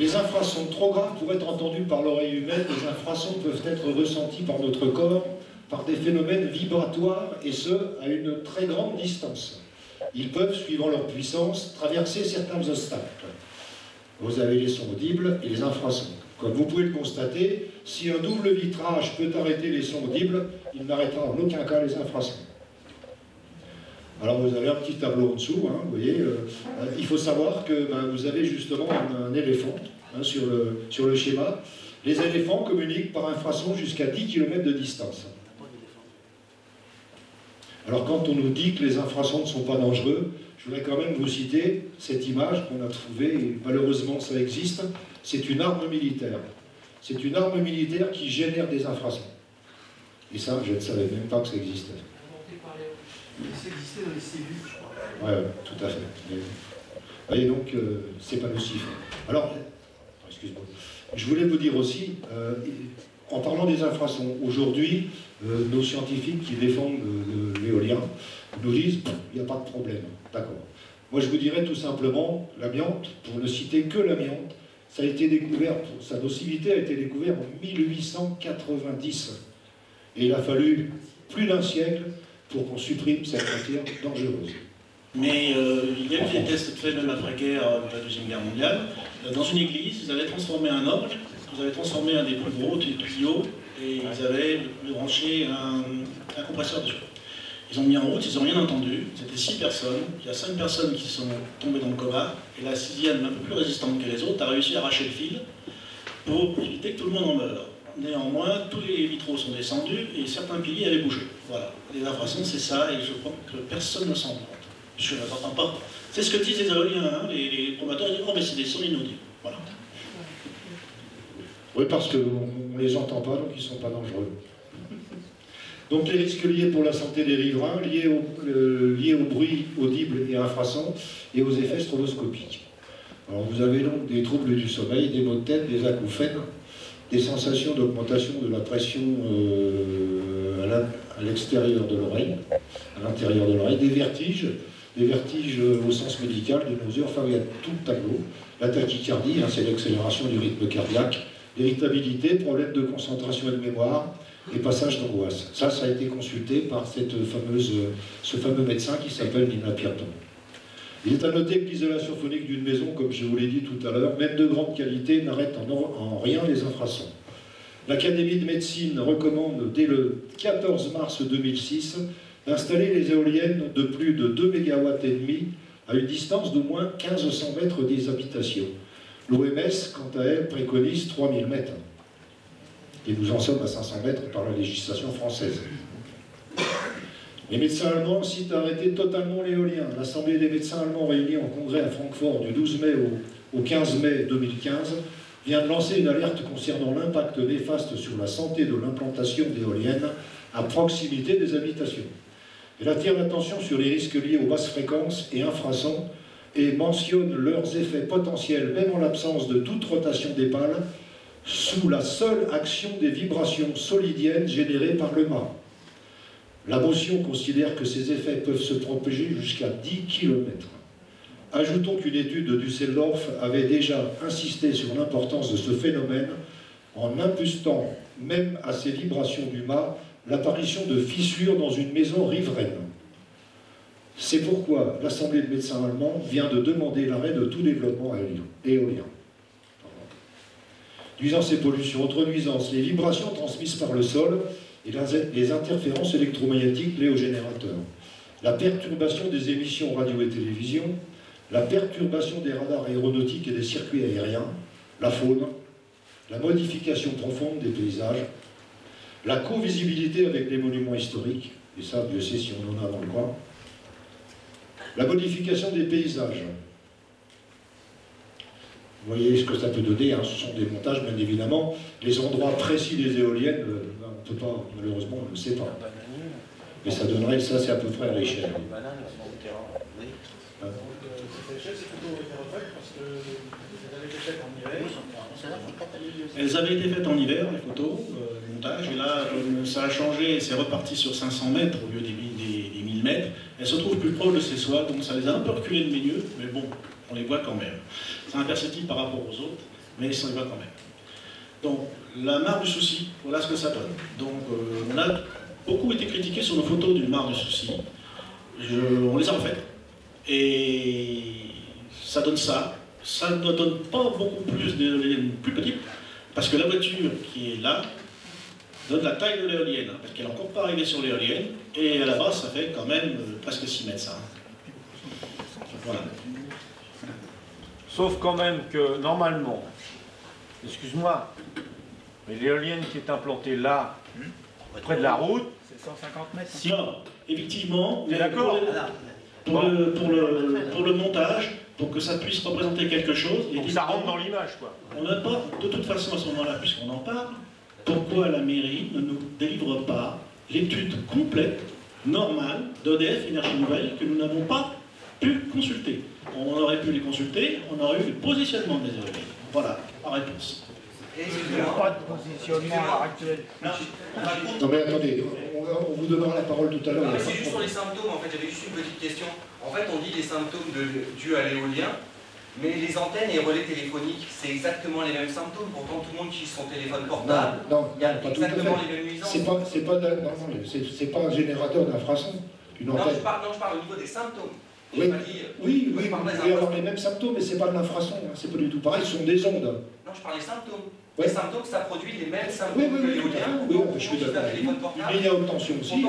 Les infrasons trop graves pour être entendus par l'oreille humaine, les infrasons peuvent être ressentis par notre corps par des phénomènes vibratoires, et ce, à une très grande distance. Ils peuvent, suivant leur puissance, traverser certains obstacles. Vous avez les sons audibles et les infrasons. Comme vous pouvez le constater, si un double vitrage peut arrêter les sons audibles, il n'arrêtera en aucun cas les infrasons. Alors vous avez un petit tableau en dessous, hein, vous voyez, il faut savoir que vous avez justement un éléphant hein, sur le schéma. Les éléphants communiquent par infrason jusqu'à 10 km de distance. Alors quand on nous dit que les infrasons ne sont pas dangereux, je voudrais quand même vous citer cette image qu'on a trouvée, et malheureusement ça existe, c'est une arme militaire. C'est une arme militaire qui génère des infrasons. Et ça, je ne savais même pas que ça existait. Ça existait dans les cellules, je crois. Oui, tout à fait. Vous voyez, donc, c'est pas nocif. Alors, excuse-moi. Je voulais vous dire aussi, en parlant des infrasons, aujourd'hui, nos scientifiques qui défendent l'éolien nous disent il n'y a pas de problème. D'accord. Moi, je vous dirais tout simplement, l'amiante, pour ne citer que l'amiante, ça a été découvert, sa nocivité a été découverte en 1890. Et il a fallu plus d'un siècle pour qu'on supprime cette matière dangereuse. Mais il y a eu des tests faits même après-guerre, la Deuxième Guerre mondiale. Dans une église, ils avaient transformé un orgue, ils avaient transformé un des plus gros tuyaux, et ils avaient branché un compresseur dessus. Ils ont mis en route, ils n'ont rien entendu. C'était 6 personnes. Il y a 5 personnes qui sont tombées dans le coma, et la 6e, un peu plus résistante que les autres, a réussi à arracher le fil pour éviter que tout le monde en meure. Néanmoins, tous les vitraux sont descendus et certains piliers avaient bougé. Voilà. Les infrasons, c'est ça, et je crois que personne ne s'en rend. Je ne m'entends pas. C'est ce que disent les éoliens, hein. Les promoteurs disent « Oh, mais c'est des sons inaudibles. » Voilà. Oui, parce qu'on ne les entend pas, donc ils ne sont pas dangereux. Donc les risques liés pour la santé des riverains, liés au bruit audible et infrason, et aux effets stroboscopiques. Alors vous avez donc des troubles du sommeil, des maux de tête, des acouphènes, des sensations d'augmentation de la pression à l'extérieur de l'oreille, à l'intérieur de l'oreille, des vertiges au sens médical, des nausées, enfin il y a tout le tableau. La tachycardie, hein, c'est l'accélération du rythme cardiaque, l'irritabilité, problème de concentration et de mémoire, et passage d'angoisse. Ça a été consulté par ce fameux médecin qui s'appelle Nina Pierton. Il est à noter que l'isolation phonique d'une maison, comme je vous l'ai dit tout à l'heure, même de grande qualité, n'arrête en rien les infrasons. L'Académie de médecine recommande dès le 14 mars 2006 d'installer les éoliennes de plus de 2,5 MW à une distance d'au moins 1500 mètres des habitations. L'OMS, quant à elle, préconise 3000 mètres. Et nous en sommes à 500 mètres par la législation française. Les médecins allemands citent arrêter totalement l'éolien. L'Assemblée des médecins allemands réunis en congrès à Francfort du 12 mai au 15 mai 2015 vient de lancer une alerte concernant l'impact néfaste sur la santé de l'implantation d'éoliennes à proximité des habitations. Elle attire l'attention sur les risques liés aux basses fréquences et infrasons et mentionne leurs effets potentiels, même en l'absence de toute rotation des pales, sous la seule action des vibrations solidiennes générées par le mât. La motion considère que ces effets peuvent se propager jusqu'à 10 km. Ajoutons qu'une étude de Düsseldorf avait déjà insisté sur l'importance de ce phénomène en imputant même à ces vibrations du mât l'apparition de fissures dans une maison riveraine. C'est pourquoi l'Assemblée de médecins allemands vient de demander l'arrêt de tout développement éolien. Nuisances et pollutions, autres nuisances, les vibrations transmises par le sol et les interférences électromagnétiques liées aux générateurs, la perturbation des émissions radio et télévision, la perturbation des radars aéronautiques et des circuits aériens, la faune, la modification profonde des paysages, la co-visibilité avec les monuments historiques, et ça, Dieu sait si on en a dans le coin, la modification des paysages. Vous voyez ce que ça peut donner, hein, ce sont des montages, bien évidemment. Les endroits précis des éoliennes, on ne peut pas, malheureusement, on ne le sait pas. Mais ça donnerait, ça c'est à peu près à l'échelle. Elles avaient été faites en hiver, les photos, le montage, et là, ça a changé, c'est reparti sur 500 mètres au lieu des 1000 mètres. Elles se trouvent plus proches de ces soies, donc ça les a un peu reculées de milieu, mais bon, on les voit quand même. C'est imperceptible par rapport aux autres. mais ça y va quand même. Donc, la mare du souci, voilà ce que ça donne. Donc, on a beaucoup été critiqué sur nos photos d'une mare du souci. On les a refaites. Et ça donne ça. Ça ne donne pas beaucoup plus d'éoliennes plus petites, parce que la voiture qui est là donne la taille de l'éolienne, parce qu'elle n'est encore pas arrivée sur l'éolienne, et à la base, ça fait quand même presque 6 mètres, ça. Voilà. Sauf quand même que, normalement, excuse-moi, mais l'éolienne qui est implantée là, près de la route, c'est 150 mètres. Si. Non, effectivement, t'es d'accord? Pour le montage, pour que ça puisse représenter quelque chose. Donc ça rentre dans l'image, quoi. On n'a pas, de toute façon, à ce moment-là, puisqu'on en parle, pourquoi la mairie ne nous délivre pas l'étude complète, normale, d'EDF Énergie Nouvelle, que nous n'avons pas pu consulter? On aurait pu les consulter, on aurait eu le positionnement des éoliennes. Voilà, la réponse. Il n'y a pas de positionnement à l'heure actuelle. Non mais attendez, on vous donnera la parole tout à l'heure. C'est juste sur les symptômes, en fait, j'avais juste une petite question. En fait, on dit les symptômes dus à l'éolien, mais les antennes et relais téléphoniques, c'est exactement les mêmes symptômes. Pourtant, tout le monde utilise son téléphone portable. Non, il y a pas exactement tout à fait. les mêmes nuisances. C'est pas un générateur d'infrason. Non, je parle au niveau des symptômes. Oui, vous pouvez avoir les mêmes symptômes, mais c'est pas de l'infrason, hein, c'est pas du tout pareil, ce sont des ondes. Non, je parle des symptômes. Ouais. Les symptômes, ça produit les mêmes symptômes que l'éolien. Oui, je suis d'accord. Il y a haute tension aussi,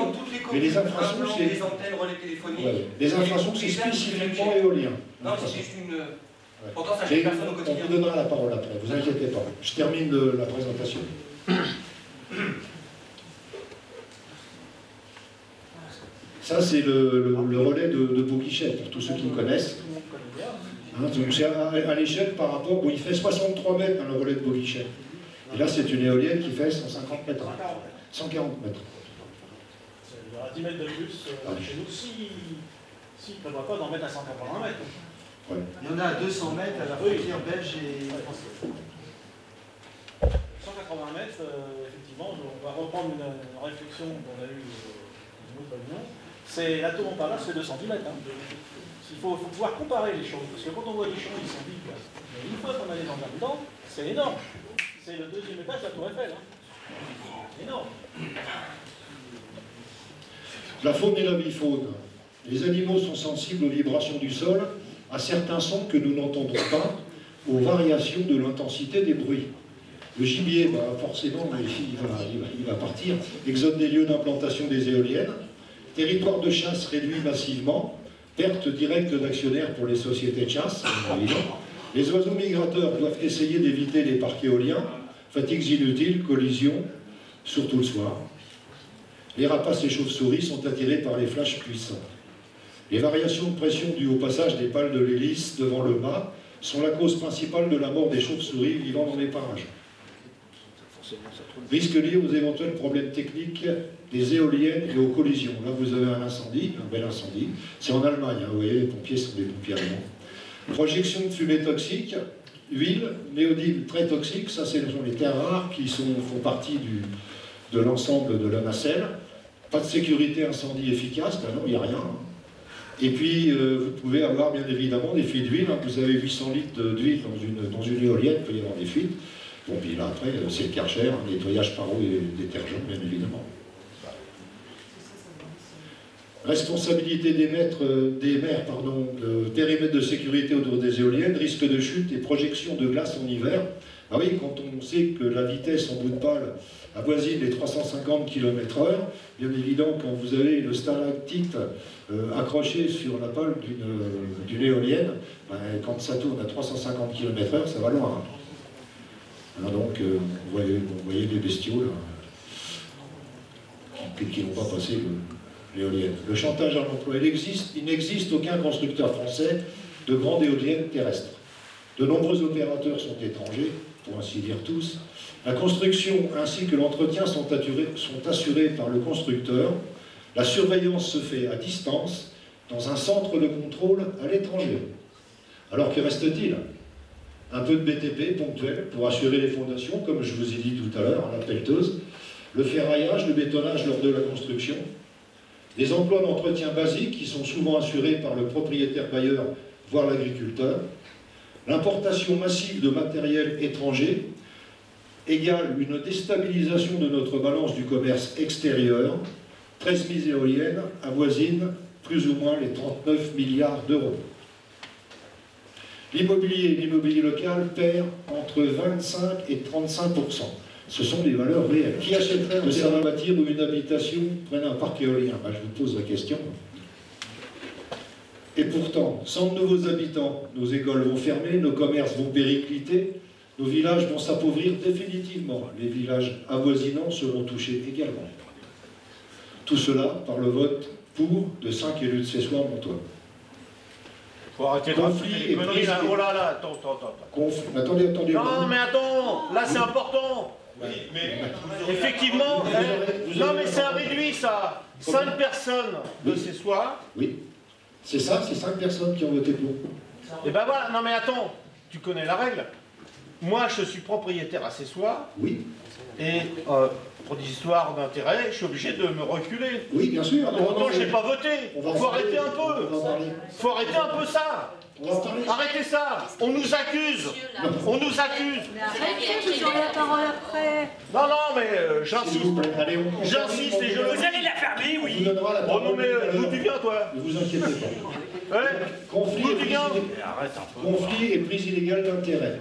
mais les infrasons, c'est... Les antennes, relais téléphoniques... Ouais. Les infrasons, c'est spécifiquement éolien. Non, c'est juste une... Ouais. Pourtant, ça gêne personne au quotidien. On vous donnera la parole après, vous inquiétez pas. Je termine la présentation. Ça, c'est le relais de Beauguichet, pour tous ceux qui me connaissent. Hein, donc c'est à l'échelle par rapport... Bon, il fait 63 mètres, le relais de Beauguichet. Et là, c'est une éolienne qui fait 150 mètres. 140 mètres. Il y aura 10 mètres de plus chez nous, s'il ne prévoit pas d'en mettre à 180 mètres. Ouais. Il y en a à 200 mètres à la frontière belge et française. 180 mètres, effectivement, on va reprendre une réflexion qu'on a eue dans une autre réunion. La tour Montparnasse, c'est 2 cm. Hein. Il faut pouvoir comparer les choses, parce que quand on voit les champs, ils sont vides. Mais une fois qu'on a les engins dedans, c'est énorme. C'est le 2e étage de la tour Eiffel. Hein. Énorme. La faune et la bifaune. Les animaux sont sensibles aux vibrations du sol, à certains sons que nous n'entendons pas, aux variations de l'intensité des bruits. Le gibier, forcément, il va partir. Exode des lieux d'implantation des éoliennes. Territoire de chasse réduit massivement. Perte directe d'actionnaires pour les sociétés de chasse, évidemment. Les oiseaux migrateurs doivent essayer d'éviter les parcs éoliens. Fatigues inutiles, collisions, surtout le soir. Les rapaces et chauves-souris sont attirés par les flashs puissants. Les variations de pression dues au passage des pales de l'hélice devant le mât sont la cause principale de la mort des chauves-souris vivant dans les parages. Risques liés aux éventuels problèmes techniques des éoliennes et aux collisions. Là, vous avez un incendie, un bel incendie. C'est en Allemagne, hein, vous voyez, les pompiers sont des pompiers allemands. Projection de fumée toxique, huile, néodyme très toxique, ça ce sont les terres rares qui font partie de l'ensemble de la nacelle. Pas de sécurité incendie efficace, ben non, il n'y a rien. Hein. Et puis, vous pouvez avoir bien évidemment des fuites d'huile. Hein. Vous avez 800 litres d'huile dans une éolienne, il peut y avoir des fuites. Bon, puis là, après, c'est le Karcher, un nettoyage par eau et détergent, bien évidemment. Responsabilité des maires, périmètre de sécurité autour des éoliennes, risque de chute et projection de glace en hiver. Ah oui, quand on sait que la vitesse en bout de pale avoisine les 350 km/h, bien évidemment, quand vous avez le stalactite accroché sur la pale d'une éolienne, quand ça tourne à 350 km/h, ça va loin. Alors donc, vous voyez des bestiaux là, qui n'ont pas passé l'éolienne. Le chantage à l'emploi, il n'existe aucun constructeur français de grandes éoliennes terrestres. De nombreux opérateurs sont étrangers, pour ainsi dire tous. La construction ainsi que l'entretien sont assurés par le constructeur. La surveillance se fait à distance, dans un centre de contrôle à l'étranger. Alors que reste-t-il? Un peu de BTP ponctuel pour assurer les fondations, comme je vous ai dit tout à l'heure, la pelleteuse, le ferraillage, le bétonnage lors de la construction, des emplois d'entretien basiques qui sont souvent assurés par le propriétaire bailleur, voire l'agriculteur, L'importation massive de matériel étranger égale une déstabilisation de notre balance du commerce extérieur. 13 000 éoliennes avoisinent plus ou moins les 39 milliards d'euros. L'immobilier local perd entre 25 et 35%. Ce sont des valeurs réelles. Qui achèterait un terrain à bâtir ou une habitation prenne un parc éolien? Je vous pose la question. Et pourtant, sans de nouveaux habitants, nos écoles vont fermer, nos commerces vont péricliter, nos villages vont s'appauvrir définitivement. Les villages avoisinants seront touchés également. Tout cela par le vote pour de 5 élus de Cessoir-Montois. Faut arrêter de raconter les conneries là. Oh là là, attends. Attendez. Non mais attends, là c'est important. Oui, mais effectivement, non mais c'est un réduit ça. 5 personnes de Cessoir. Oui, c'est ça, c'est 5 personnes qui ont voté pour. Et ben voilà, non mais attends, tu connais la règle. Moi je suis propriétaire à Cessoir. Oui. Et pour des histoires d'intérêt, je suis obligé de me reculer. Oui, bien sûr. Pourtant, je n'ai pas voté. Faut arrêter un peu. Faut arrêter un peu ça. Arrêtez ça. On nous accuse. On nous accuse. Mais arrêtez, vous aurez la parole après. Non, mais j'insiste. J'insiste et je le dis. Vous allez la fermer, oui. Oh non, mais d'où tu viens, toi? Ne vous inquiétez pas. Conflit et prise illégale d'intérêt.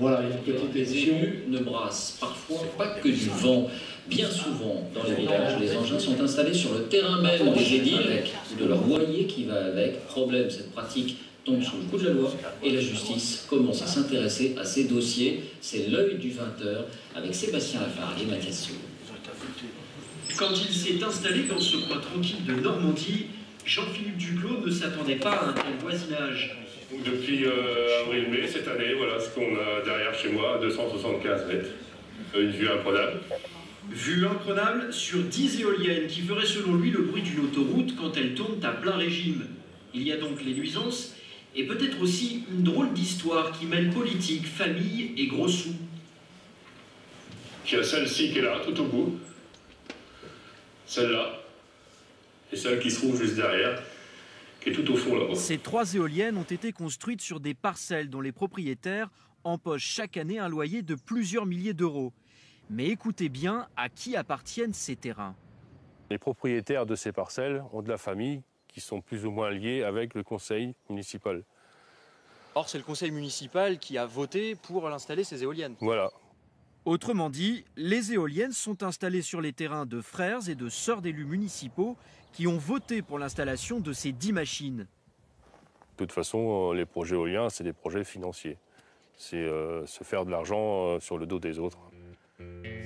Voilà, une petite édition. Les élus ne brassent parfois pas que du vent. Bien souvent, dans les villages, les engins sont installés sur le terrain même des édiles ou de leur loyer qui va avec. Problème, cette pratique tombe sous le coup de la loi et la justice commence à s'intéresser à ces dossiers. C'est l'œil du 20h avec Sébastien Lafargue et Mathias Soul. Quand il s'est installé dans ce coin tranquille de Normandie, Jean-Philippe Duclos ne s'attendait pas à un tel voisinage. Depuis avril-mai, cette année, voilà ce qu'on a derrière chez moi, 275 mètres. Une vue imprenable. Vue imprenable sur 10 éoliennes qui feraient selon lui le bruit d'une autoroute quand elles tournent à plein régime. Il y a donc les nuisances et peut-être aussi une drôle d'histoire qui mêle politique, famille et gros sous. Il y a celle-ci qui est là, tout au bout. Celle-là. Et celle qui se trouve juste derrière, qui est tout au fond là-bas. Ces 3 éoliennes ont été construites sur des parcelles dont les propriétaires empochent chaque année un loyer de plusieurs milliers d'euros. Mais écoutez bien à qui appartiennent ces terrains. Les propriétaires de ces parcelles ont de la famille qui sont plus ou moins liés avec le conseil municipal. Or, c'est le conseil municipal qui a voté pour installer ces éoliennes. Voilà. Autrement dit, les éoliennes sont installées sur les terrains de frères et de sœurs d'élus municipaux qui ont voté pour l'installation de ces 10 machines. De toute façon, les projets éoliens, c'est des projets financiers. C'est se faire de l'argent sur le dos des autres.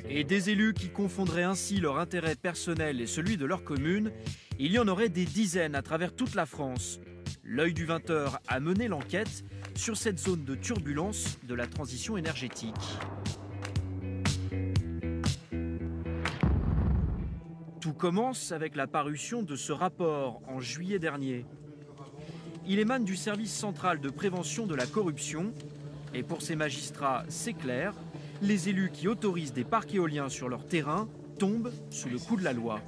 Et des élus qui confondraient ainsi leur intérêt personnel et celui de leur commune, il y en aurait des dizaines à travers toute la France. L'œil du 20h a mené l'enquête sur cette zone de turbulence de la transition énergétique. Tout commence avec la parution de ce rapport en juillet dernier. Il émane du service central de prévention de la corruption et pour ces magistrats, c'est clair, les élus qui autorisent des parcs éoliens sur leur terrain tombent sous le coup de la loi.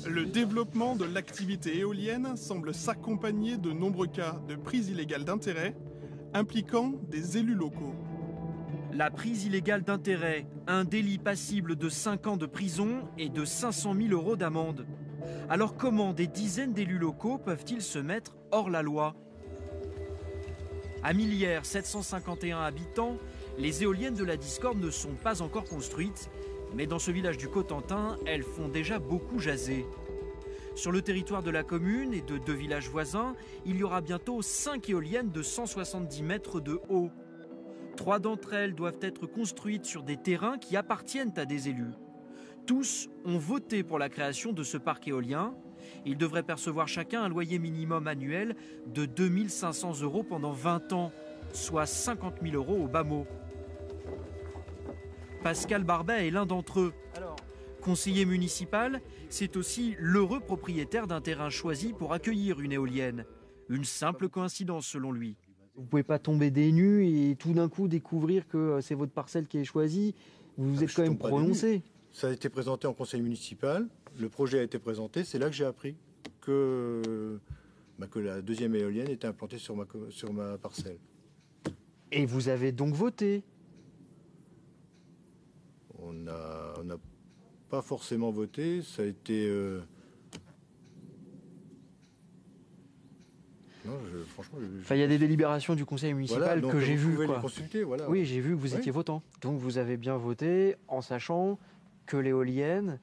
Le développement de l'activité éolienne semble s'accompagner de nombreux cas de prise illégale d'intérêt impliquant des élus locaux. La prise illégale d'intérêt, un délit passible de 5 ans de prison et de 500 000 € d'amende. Alors comment des dizaines d'élus locaux peuvent-ils se mettre hors la loi ? À Millières, 751 habitants, les éoliennes de la Discorde ne sont pas encore construites, mais dans ce village du Cotentin, elles font déjà beaucoup jaser. Sur le territoire de la commune et de 2 villages voisins, il y aura bientôt 5 éoliennes de 170 mètres de haut. 3 d'entre elles doivent être construites sur des terrains qui appartiennent à des élus. Tous ont voté pour la création de ce parc éolien. Ils devraient percevoir chacun un loyer minimum annuel de 2 500 € pendant 20 ans, soit 50 000 € au bas mot. Pascal Barbet est l'un d'entre eux. Conseiller municipal, c'est aussi l'heureux propriétaire d'un terrain choisi pour accueillir une éolienne. Une simple coïncidence selon lui. Vous ne pouvez pas tomber des nues et tout d'un coup découvrir que c'est votre parcelle qui est choisie. Vous vous êtes quand même prononcé. Ça a été présenté en conseil municipal, le projet a été présenté, c'est là que j'ai appris que que la deuxième éolienne était implantée sur ma parcelle. Et vous avez donc voté? On n'a pas forcément voté, ça a été... Non, franchement... Enfin, il y a des délibérations du conseil municipal que j'ai vues. Les consulter, voilà. Oui, j'ai vu que vous étiez votant. Donc vous avez bien voté en sachant que l'éolienne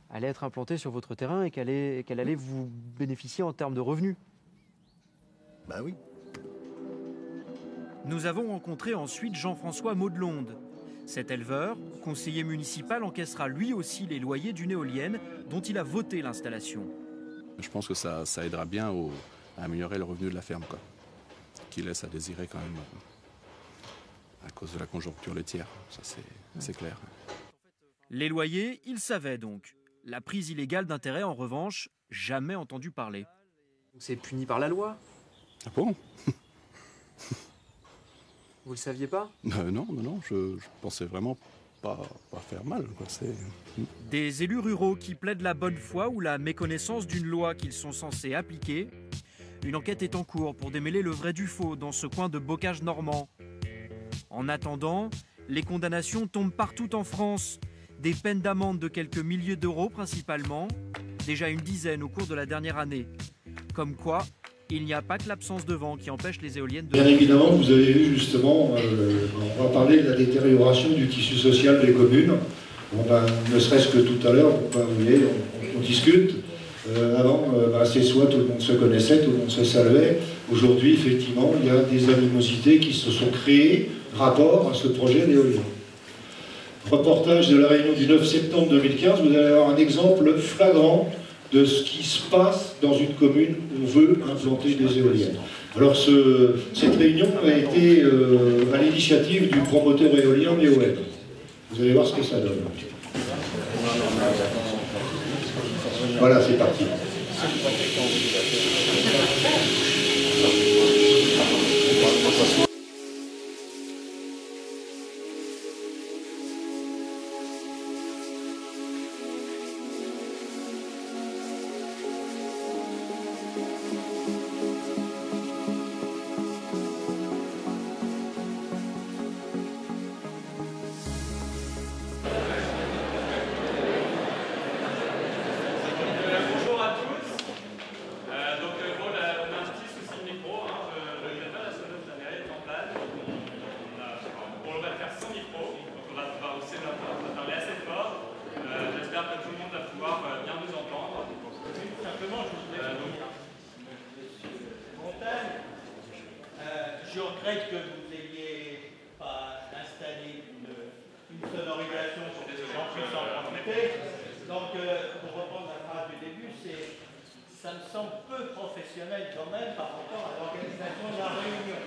allait être implantée sur votre terrain et qu'elle allait vous bénéficier en termes de revenus. Bah oui. Nous avons rencontré ensuite Jean-François Maudelonde. Cet éleveur, conseiller municipal, encaissera lui aussi les loyers d'une éolienne dont il a voté l'installation. Je pense que ça aidera bien à améliorer le revenu de la ferme, quoi, qui laisse à désirer quand même à cause de la conjoncture laitière, ça c'est clair. Les loyers, il savait donc. La prise illégale d'intérêt, en revanche, jamais entendu parler. C'est puni par la loi? Ah bon? Vous le saviez pas? Non, je pensais vraiment pas faire mal, quoi. Des élus ruraux qui plaident la bonne foi ou la méconnaissance d'une loi qu'ils sont censés appliquer. Une enquête est en cours pour démêler le vrai du faux dans ce coin de bocage normand. En attendant, les condamnations tombent partout en France. Des peines d'amende de quelques milliers d'euros principalement, déjà une dizaine au cours de la dernière année. Comme quoi, il n'y a pas que l'absence de vent qui empêche les éoliennes de... Bien évidemment, vous avez vu justement, on va parler de la détérioration du tissu social des communes. Bon, ne serait-ce que tout à l'heure, vous voyez, on discute. Avant, c'est soit tout le monde se connaissait, tout le monde se saluait. Aujourd'hui, effectivement, il y a des animosités qui se sont créées rapport à ce projet d'éolien. Reportage de la réunion du 9 septembre 2015, vous allez avoir un exemple flagrant de ce qui se passe dans une commune où on veut implanter des éoliennes. Alors cette réunion a été à l'initiative du promoteur éolien Neoen. Vous allez voir ce que ça donne. Voilà, c'est parti. Je regrette que vous n'ayez pas installé une sonorisation pour que les gens puissent en profiter. Donc, pour reprendre la phrase du début, ça me semble peu professionnel quand même par rapport à l'organisation de la réunion.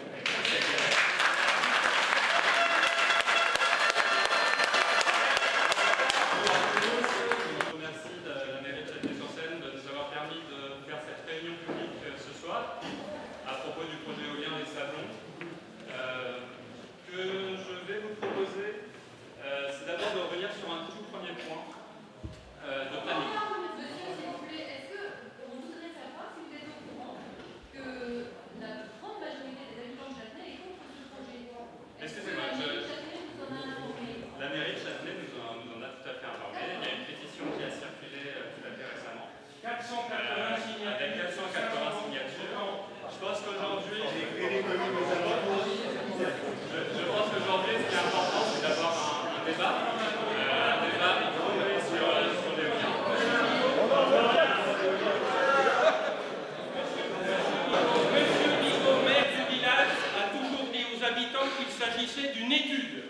D'une étude.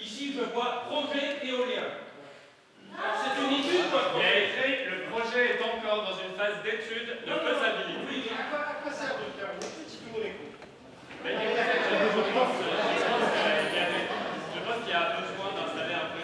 Ici, je vois projet éolien. C'est une étude, quoi. Il y a écrit, le projet est encore dans une phase d'étude de faisabilité. Oui, mais à quoi sert de faire une étude si tout le monde écoute? Je pense qu'il y a besoin d'installer un peu...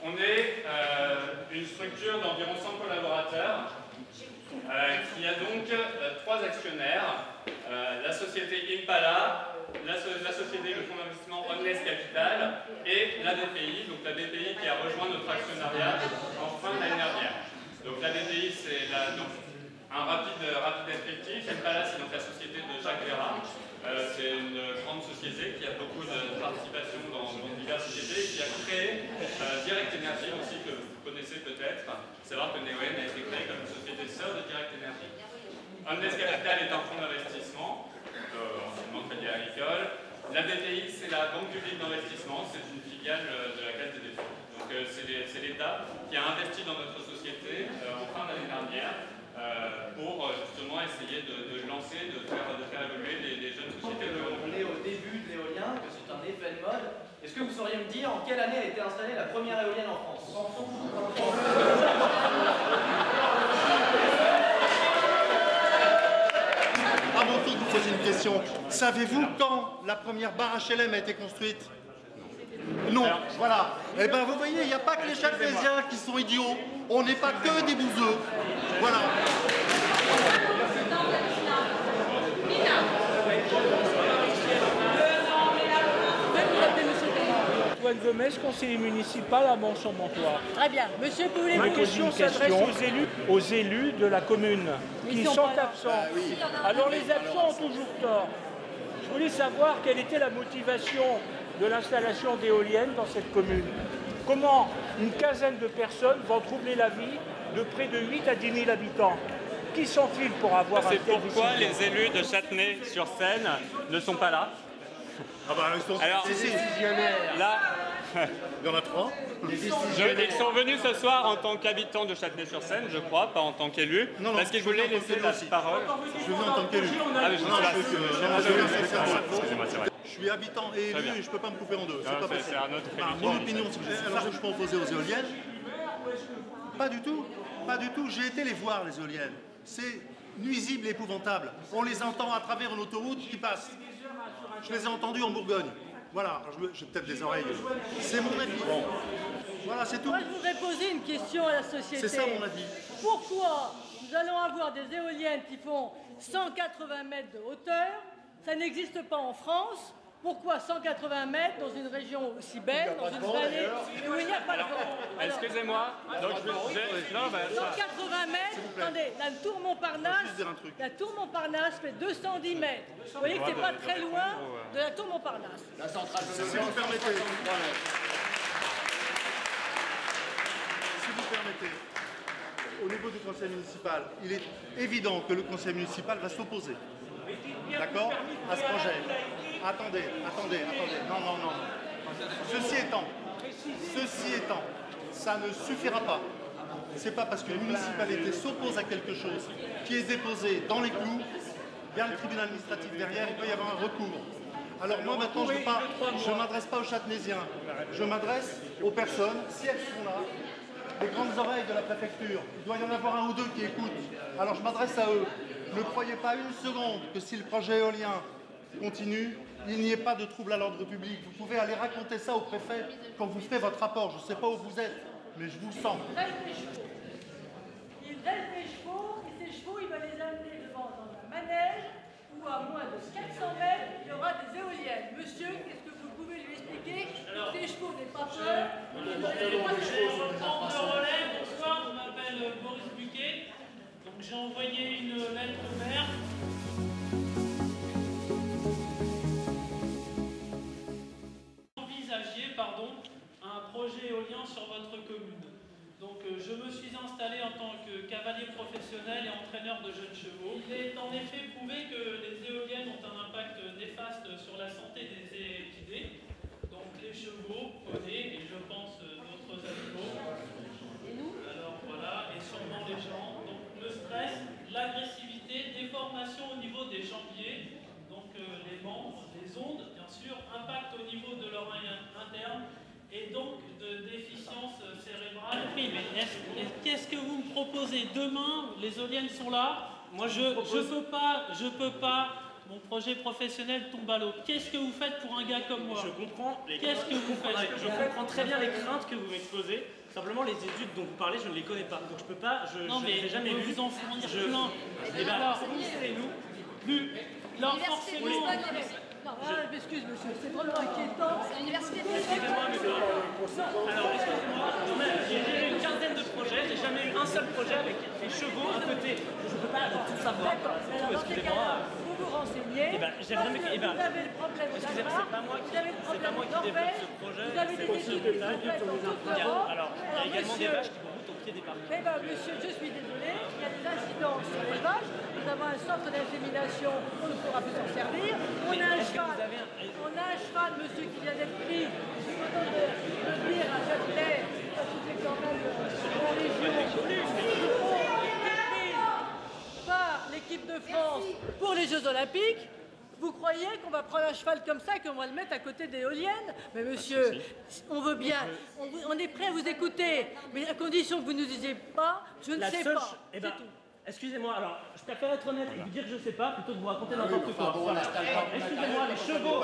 On est une structure d'environ 100 collaborateurs qui a donc 3 actionnaires, la société Impala, la société le fonds d'investissement Onless Capital et la BPI, donc la BPI qui a rejoint notre actionnariat en fin d'année dernière. Donc la BPI c'est un rapide descriptif, Impala c'est donc la société de Jacques Vera, c'est une grande société qui a beaucoup de participation dans diverses sociétés et qui a créé Direct Energy aussi que vous connaissez peut-être. C'est vrai que Neoen a été créé comme une société sœur de Direct Energy. Onless Capital est un fonds d'investissement, anciennement Crédit Agricole. La BPI, c'est la Banque publique d'investissement, c'est une filiale de la Caisse des dépôts. Donc c'est l'État qui a investi dans notre société en fin d'année dernière pour justement essayer de lancer, de faire évoluer les jeunes sociétés. On est au début de l'éolien, que c'est un effet de mode. Est-ce que vous sauriez me dire en quelle année a été installée la première éolienne en France? À mon tour de vous poser une question. Savez-vous quand la première barre HLM a été construite? Non, voilà. Eh bien, vous voyez, il n'y a pas que les Chalmésiens qui sont idiots. On n'est pas que des bouseux. Voilà. Antoine Gomez, conseiller municipal à Mont-sur-Montoire. Très bien. Monsieur, pouvez Ma question s'adresse aux élus de la commune qui sont absents. Alors les absents ont toujours tort. Je voulais savoir quelle était la motivation de l'installation d'éoliennes dans cette commune. Comment une quinzaine de personnes vont troubler la vie de près de 8 à 10 000 habitants? Qui sont-ils pour avoir un tel décision? C'est pourquoi les élus de Châtenay-sur-Seine ne sont pas là. Ah bah ils sont alors, décisionnaires. Là, il y en a 3. Ils sont venus ce soir en tant qu'habitants de Châtenay-sur-Seine, je crois, pas en tant qu'élus, parce qu'ils voulaient laisser la parole. Je viens en tant qu'élu. Excusez-moi, c'est vrai. Je suis habitant et élu et je ne peux pas me couper en deux. C'est pas possible. Mon opinion, alors je peux opposer aux éoliennes. Pas du tout. Pas du tout. J'ai été les voir, les éoliennes. C'est nuisible et épouvantable. On les entend à travers une autoroute qui passe. Je les ai entendus en Bourgogne. Voilà, j'ai peut-être des oreilles. C'est mon avis. Bon. Voilà, c'est tout. Moi, je voudrais poser une question à la société. C'est ça mon avis. Pourquoi nous allons avoir des éoliennes qui font 180 mètres de hauteur? Ça n'existe pas en France. Pourquoi 180 mètres dans une région aussi belle, dans une vallée où il n'y a pas de vent? Excusez-moi. 180 mètres, attendez, la tour Montparnasse fait 210 mètres. Vous voyez que c'est pas très loin de la tour Montparnasse. La centrale de si vous permettez. Si vous permettez, au niveau du conseil municipal, il est évident que le conseil municipal va s'opposer. D'accord? À ce projet. Attendez. Non. Ceci étant, ça ne suffira pas. C'est pas parce qu'une municipalité s'oppose à quelque chose qui est déposé dans les clous, il y a le tribunal administratif derrière, il peut y avoir un recours. Alors moi maintenant, je ne m'adresse pas aux Châtenaisiens, je m'adresse aux personnes, si elles sont là, les grandes oreilles de la préfecture. Il doit y en avoir un ou deux qui écoutent. Alors je m'adresse à eux. Ne croyez pas une seconde que si le projet éolien continue, il n'y ait pas de trouble à l'ordre public. Vous pouvez aller raconter ça au préfet quand vous ferez votre rapport. Je ne sais pas où vous êtes, mais je vous sens. Il dresse les chevaux, et ces chevaux, il va les amener devant dans un manège où à moins de 400 mètres, il y aura des éoliennes. Monsieur, qu'est-ce que vous pouvez lui expliquer? Ces chevaux n'aient pas peur. Bonsoir, je m'appelle Boris Buquet. Donc j'ai envoyé une lettre au maire. Envisagiez, un projet éolien sur votre commune. Donc je me suis installé en tant que cavalier professionnel et entraîneur de jeunes chevaux. Il est en effet prouvé que les éoliennes ont un impact néfaste sur la santé des équidés, donc les chevaux, poneys et je pense d'autres animaux. Et nous? Alors voilà, et sûrement les gens. Donc le stress, l'agressivité, déformation au niveau des jambiers, donc les membres, les ondes, bien sûr, impact au niveau de l'oreille interne et donc de déficience cérébrale. Oui, mais qu'est-ce que vous me proposez? Demain, les éoliennes sont là. Moi, je peux pas mon projet professionnel tombe à l'eau. Qu'est-ce que vous faites pour un gars comme moi? Je comprends Qu'est-ce que vous faites? Je comprends très bien les craintes que vous m'exposez. Simplement, les études dont vous parlez, je ne les connais pas. Donc je peux pas, je ne les ai jamais lues. Vous en fournir plein. Eh bien, fournissez-les-nous. Alors forcément... Non, excuse monsieur, c'est vraiment inquiétant. C'est l'université de Excusez-moi, monsieur. Alors, excusez-moi, j'ai géré une quinzaine de projets, j'ai jamais eu un seul projet avec des chevaux à côté. Je ne peux pas tout savoir. D'accord, alors dans ces cas-là, vous vous renseignez. Vous avez le problème excusez-moi, c'est pas moi qui développe ce projet. Vous avez des études qui sont faites dans toute l'Europe. Alors, il y a également des vaches qui remontent au pied des parcs. Eh bien, monsieur, je suis désolé, il y a des incidences sur les vaches. Nous avons un centre d'insémination, on ne pourra plus s'en servir. On a un cheval, monsieur, qui vient d'être pris. Je suis content de dire à Châtelet, parce que c'est quand même la région par l'équipe de France pour les Jeux Olympiques. Vous croyez qu'on va prendre un cheval comme ça et qu'on va le mettre à côté d'éoliennes? Mais monsieur, on veut bien, on est prêt à vous écouter, mais à condition que vous ne nous disiez pas, je ne sais pas. C'est tout. Excusez-moi, alors, je préfère être honnête et vous dire que je ne sais pas, plutôt que de vous raconter n'importe quoi. Excusez-moi, les chevaux,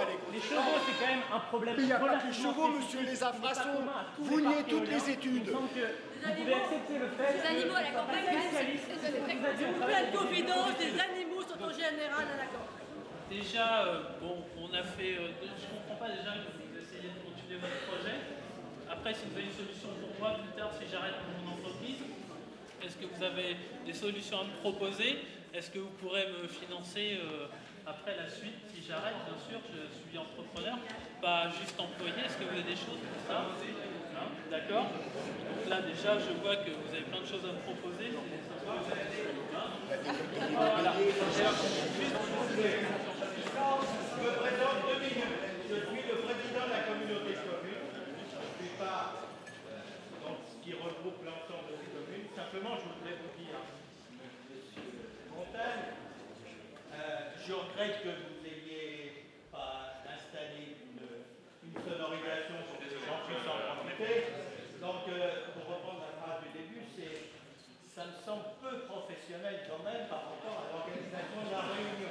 c'est quand même un problème. Il n'y a pas que les chevaux, monsieur, les infrasons. Vous niez toutes les études. Vous pouvez accepter le fait les animaux à la campagne, vous faites confidence, les animaux sont en général à la campagne. Déjà, bon, on a fait... je ne comprends pas déjà que vous essayez de continuer votre projet. Après, si vous avez une solution pour moi, plus tard, si j'arrête mon entreprise, est-ce que vous avez des solutions à me proposer? Est-ce que vous pourrez me financer après la suite? Si j'arrête, bien sûr, je suis entrepreneur, pas juste employé. Est-ce que vous avez des choses pour ça? Hein? D'accord? Donc là, déjà, je vois que vous avez plein de choses à me proposer. Voilà. Je me présente 2 minutes. Je suis le président de la communauté de communes. Je ne suis pas qui regroupe l'ensemble des communes. Simplement, je voudrais vous dire, monsieur Montagne, je regrette que vous n'ayez pas installé une sonorisation sur des gens qui sont en profiter. Donc, pour reprendre la phrase du début, ça me semble peu professionnel quand même par rapport à l'organisation de la réunion.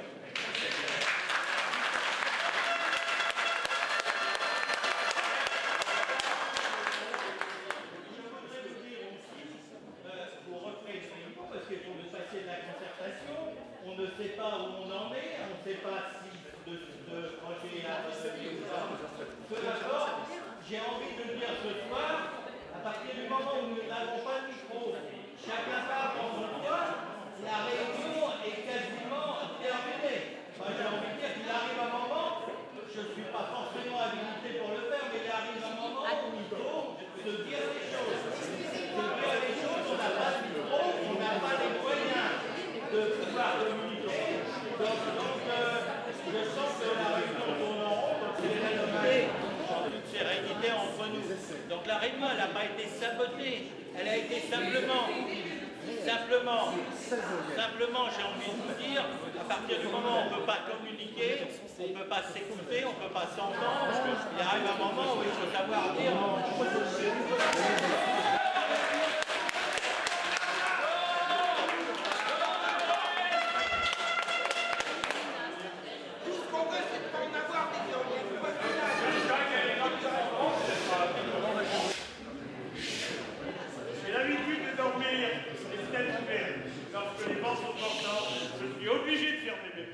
Parce qu'il faut nous passer de la concertation, on ne sait pas où on en est, on ne sait pas si de projet à peu importe, j'ai envie de dire ce soir, à partir du moment où nous n'avons pas de micro, chacun parle dans son coin, la réunion est quasiment terminée. Moi j'ai envie de dire qu'il arrive un moment, je ne suis pas forcément habilité pour le faire, mais il arrive un moment où il faut se dire les choses. On n'a pas de micro, on n'a pas les moyens de pouvoir communiquer. Donc je sens que la réunion tourne en rond, donc c'est réalité, en toute sérénité entre nous. Donc la réunion, elle n'a pas été sabotée, elle a été simplement, j'ai envie de vous dire, à partir du moment où on ne peut pas communiquer, on ne peut pas s'écouter, on ne peut pas s'entendre, il arrive un moment où il faut savoir dire. J'ai l'habitude de dormir les fenêtres ouvertes. Lorsque les vents sont portants, je suis obligé de fermer mes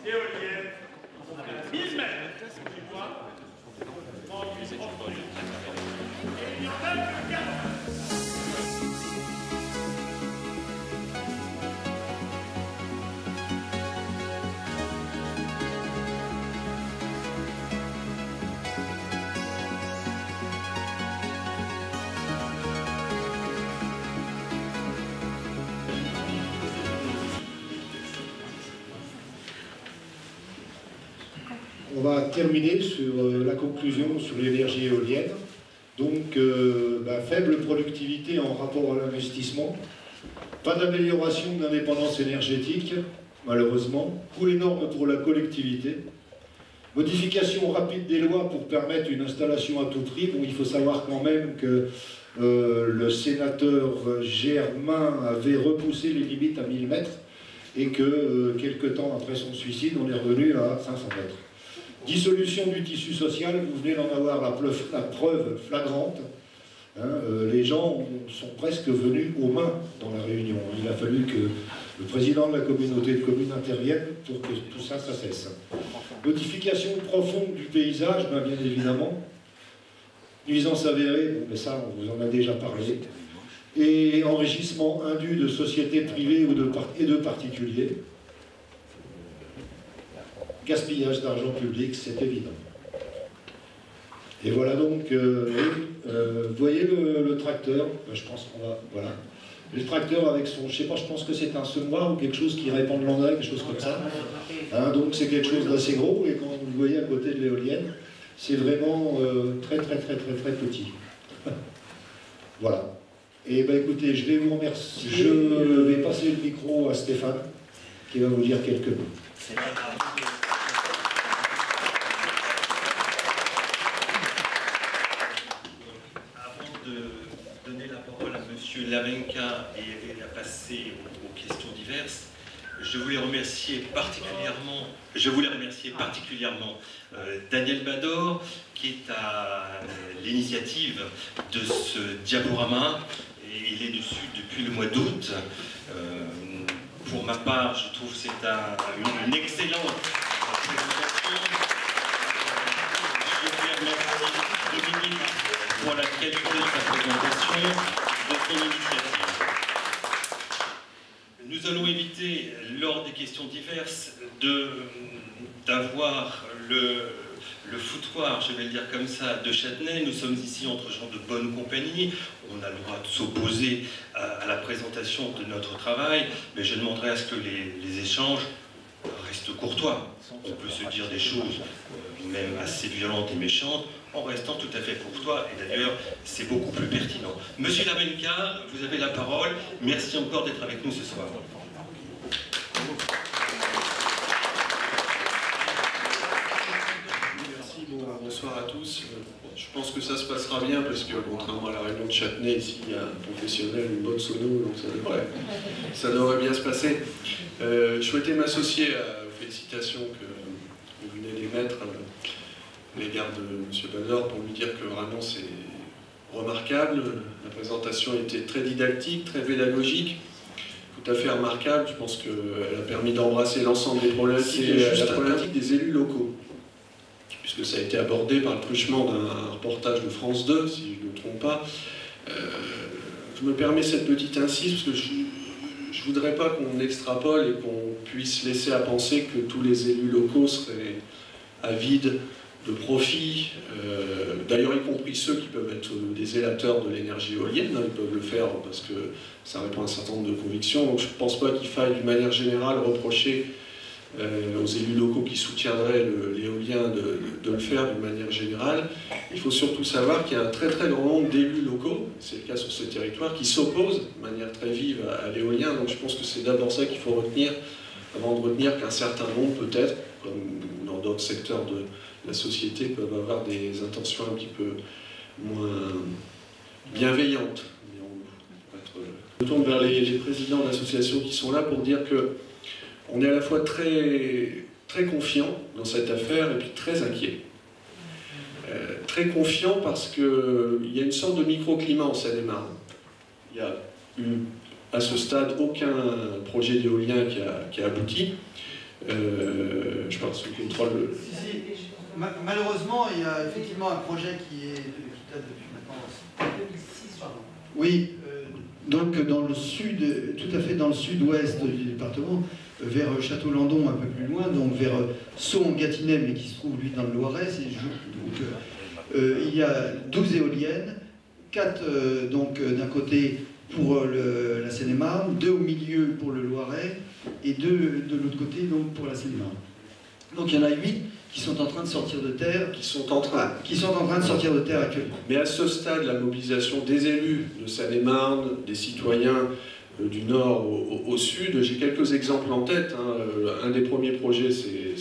éoliennes à 1000 mètres du moi. Et il y en a que 4. On va terminer sur la conclusion sur l'énergie éolienne. Donc, faible productivité en rapport à l'investissement, pas d'amélioration de l'indépendance énergétique, malheureusement, coût énorme pour la collectivité, modification rapide des lois pour permettre une installation à tout prix. Bon, il faut savoir quand même que le sénateur Germain avait repoussé les limites à 1000 mètres, et que quelques temps après son suicide, on est revenu à 500 mètres. Dissolution du tissu social, vous venez d'en avoir la preuve flagrante. Hein, les gens sont presque venus aux mains dans la réunion. Il a fallu que le président de la communauté de communes intervienne pour que tout ça, ça cesse. Modification profonde du paysage, ben bien évidemment. Nuisance avérée, bon, mais ça, on vous en a déjà parlé. Et enrichissement indu de sociétés privées et de particuliers. Gaspillage d'argent public, c'est évident. Et voilà donc, vous voyez le tracteur, je pense qu'on va, voilà. Le tracteur avec son, je sais pas, je pense que c'est un semoir ou quelque chose qui répand de l'engrais, quelque chose comme ça. Hein, donc c'est quelque chose d'assez gros, et quand vous le voyez à côté de l'éolienne, c'est vraiment très petit. Voilà. Et ben écoutez, je vais vous remercier. Je vais passer le micro à Stéphane, qui va vous dire quelques mots. Lavenka et à passer aux questions diverses, je voulais remercier particulièrement Daniel Bador, qui est à l'initiative de ce diaporama, et il est dessus depuis le mois d'août. Pour ma part, je trouve que c'est une excellente présentation. Je remercie Dominique pour la qualité de sa présentation, de son initiative. Nous allons éviter, lors des questions diverses, d'avoir le foutoir, je vais le dire comme ça, de Châtenay. Nous sommes ici entre gens de bonne compagnie. On a le droit de s'opposer à la présentation de notre travail, mais je demanderai à ce que les échanges restent courtois. On peut se dire des choses même assez violentes et méchantes, en restant tout à fait courtois, et d'ailleurs c'est beaucoup plus pertinent. Monsieur Lavenka, vous avez la parole. Merci encore d'être avec nous ce soir. Merci, bonsoir à tous. Je pense que ça se passera bien, parce que contrairement à la réunion de Châtenay, ici il y a un professionnel, une bonne sono, donc ça devrait bien se passer. Je souhaitais m'associer aux félicitations que vous venez d'émettre à l'égard de M. Bador pour lui dire que vraiment c'est remarquable. La présentation était très didactique, très pédagogique, tout à fait remarquable. Je pense qu'elle a permis d'embrasser l'ensemble des problématiques, la problématique des élus locaux, puisque ça a été abordé par le truchement d'un reportage de France 2, si je ne me trompe pas. Je me permets cette petite incise, parce que je ne voudrais pas qu'on extrapole et qu'on puisse laisser à penser que tous les élus locaux seraient avides de profit, d'ailleurs y compris ceux qui peuvent être des zélateurs de l'énergie éolienne, hein, ils peuvent le faire parce que ça répond à un certain nombre de convictions, donc je ne pense pas qu'il faille d'une manière générale reprocher aux élus locaux qui soutiendraient l'éolien de le faire d'une manière générale. Il faut surtout savoir qu'il y a un très grand nombre d'élus locaux, c'est le cas sur ce territoire, qui s'opposent de manière très vive à l'éolien, donc je pense que c'est d'abord ça qu'il faut retenir, avant de retenir qu'un certain nombre peut-être, comme dans d'autres secteurs de la société, peuvent avoir des intentions un petit peu moins bienveillantes. Je me tourne vers les présidents d'associations qui sont là pour dire que on est à la fois très confiant dans cette affaire et puis très inquiet. Très confiant parce qu'il y a une sorte de microclimat en Seine-et-Marne. Il n'y a eu à ce stade aucun projet d'éolien qui a abouti. Je pense que contrôle. Malheureusement, il y a effectivement un projet qui date depuis maintenant 2006, pardon. Oui, donc dans le sud, tout à fait dans le sud-ouest du département, vers Château-Landon un peu plus loin, donc vers Sceaux-en-Gâtinais, mais qui se trouve lui dans le Loiret. Il y a 12 éoliennes, 4 donc d'un côté pour la Seine-et-Marne, 2 au milieu pour le Loiret et 2 de l'autre côté donc pour la Seine-et-Marne. Donc il y en a 8 qui sont en train de sortir de terre. Qui sont en train de sortir de terre actuellement. Mais à ce stade, la mobilisation des élus de Seine-et-Marne, des citoyens du nord au sud, j'ai quelques exemples en tête. Hein. Un des premiers projets, c'est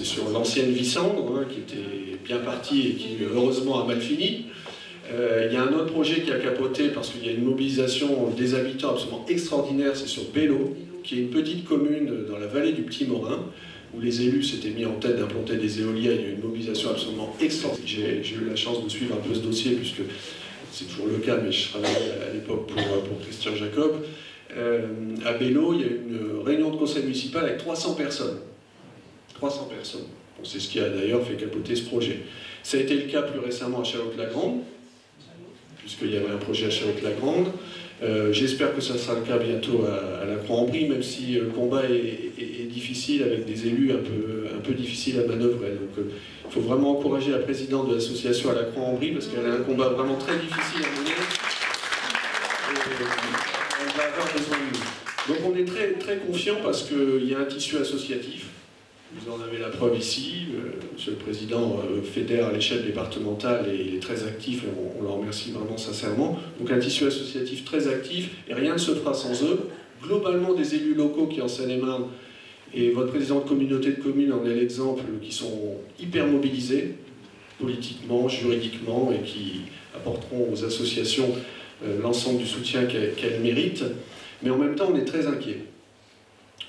sur l'ancienne Vicendre, hein, qui était bien partie et qui heureusement a mal fini. Il y a un autre projet qui a capoté parce qu'il y a une mobilisation des habitants absolument extraordinaire, c'est sur Bello. qui est une petite commune dans la vallée du Petit Morin, où les élus s'étaient mis en tête d'implanter des éoliennes. Il y a eu une mobilisation absolument extraordinaire. J'ai eu la chance de suivre un peu ce dossier, puisque c'est toujours le cas, mais je travaillais à l'époque pour Christian Jacob. À Bello, il y a eu une réunion de conseil municipal avec 300 personnes. 300 personnes. Bon, c'est ce qui a d'ailleurs fait capoter ce projet. Ça a été le cas plus récemment à Chalotte-la-Grande, puisqu'il y avait un projet à Chalotte-la-Grande. J'espère que ça sera le cas bientôt à la Croix-en-Brie, même si le combat est difficile avec des élus un peu difficiles à manœuvrer. Donc il faut vraiment encourager la présidente de l'association à la Croix-en-Brie, parce qu'elle a un combat vraiment très difficile à mener. Et on va avoir besoin de nous. Donc on est très, très confiants parce qu'il y a un tissu associatif. Vous en avez la preuve ici. Monsieur le Président fédère à l'échelle départementale et il est très actif, et on le remercie vraiment sincèrement. Donc un tissu associatif très actif, et rien ne se fera sans eux. Globalement, des élus locaux qui en Seine-et-Marne, et votre président de communauté de communes en est l'exemple, qui sont hyper mobilisés, politiquement, juridiquement, et qui apporteront aux associations l'ensemble du soutien qu'elles méritent. Mais en même temps, on est très inquiets.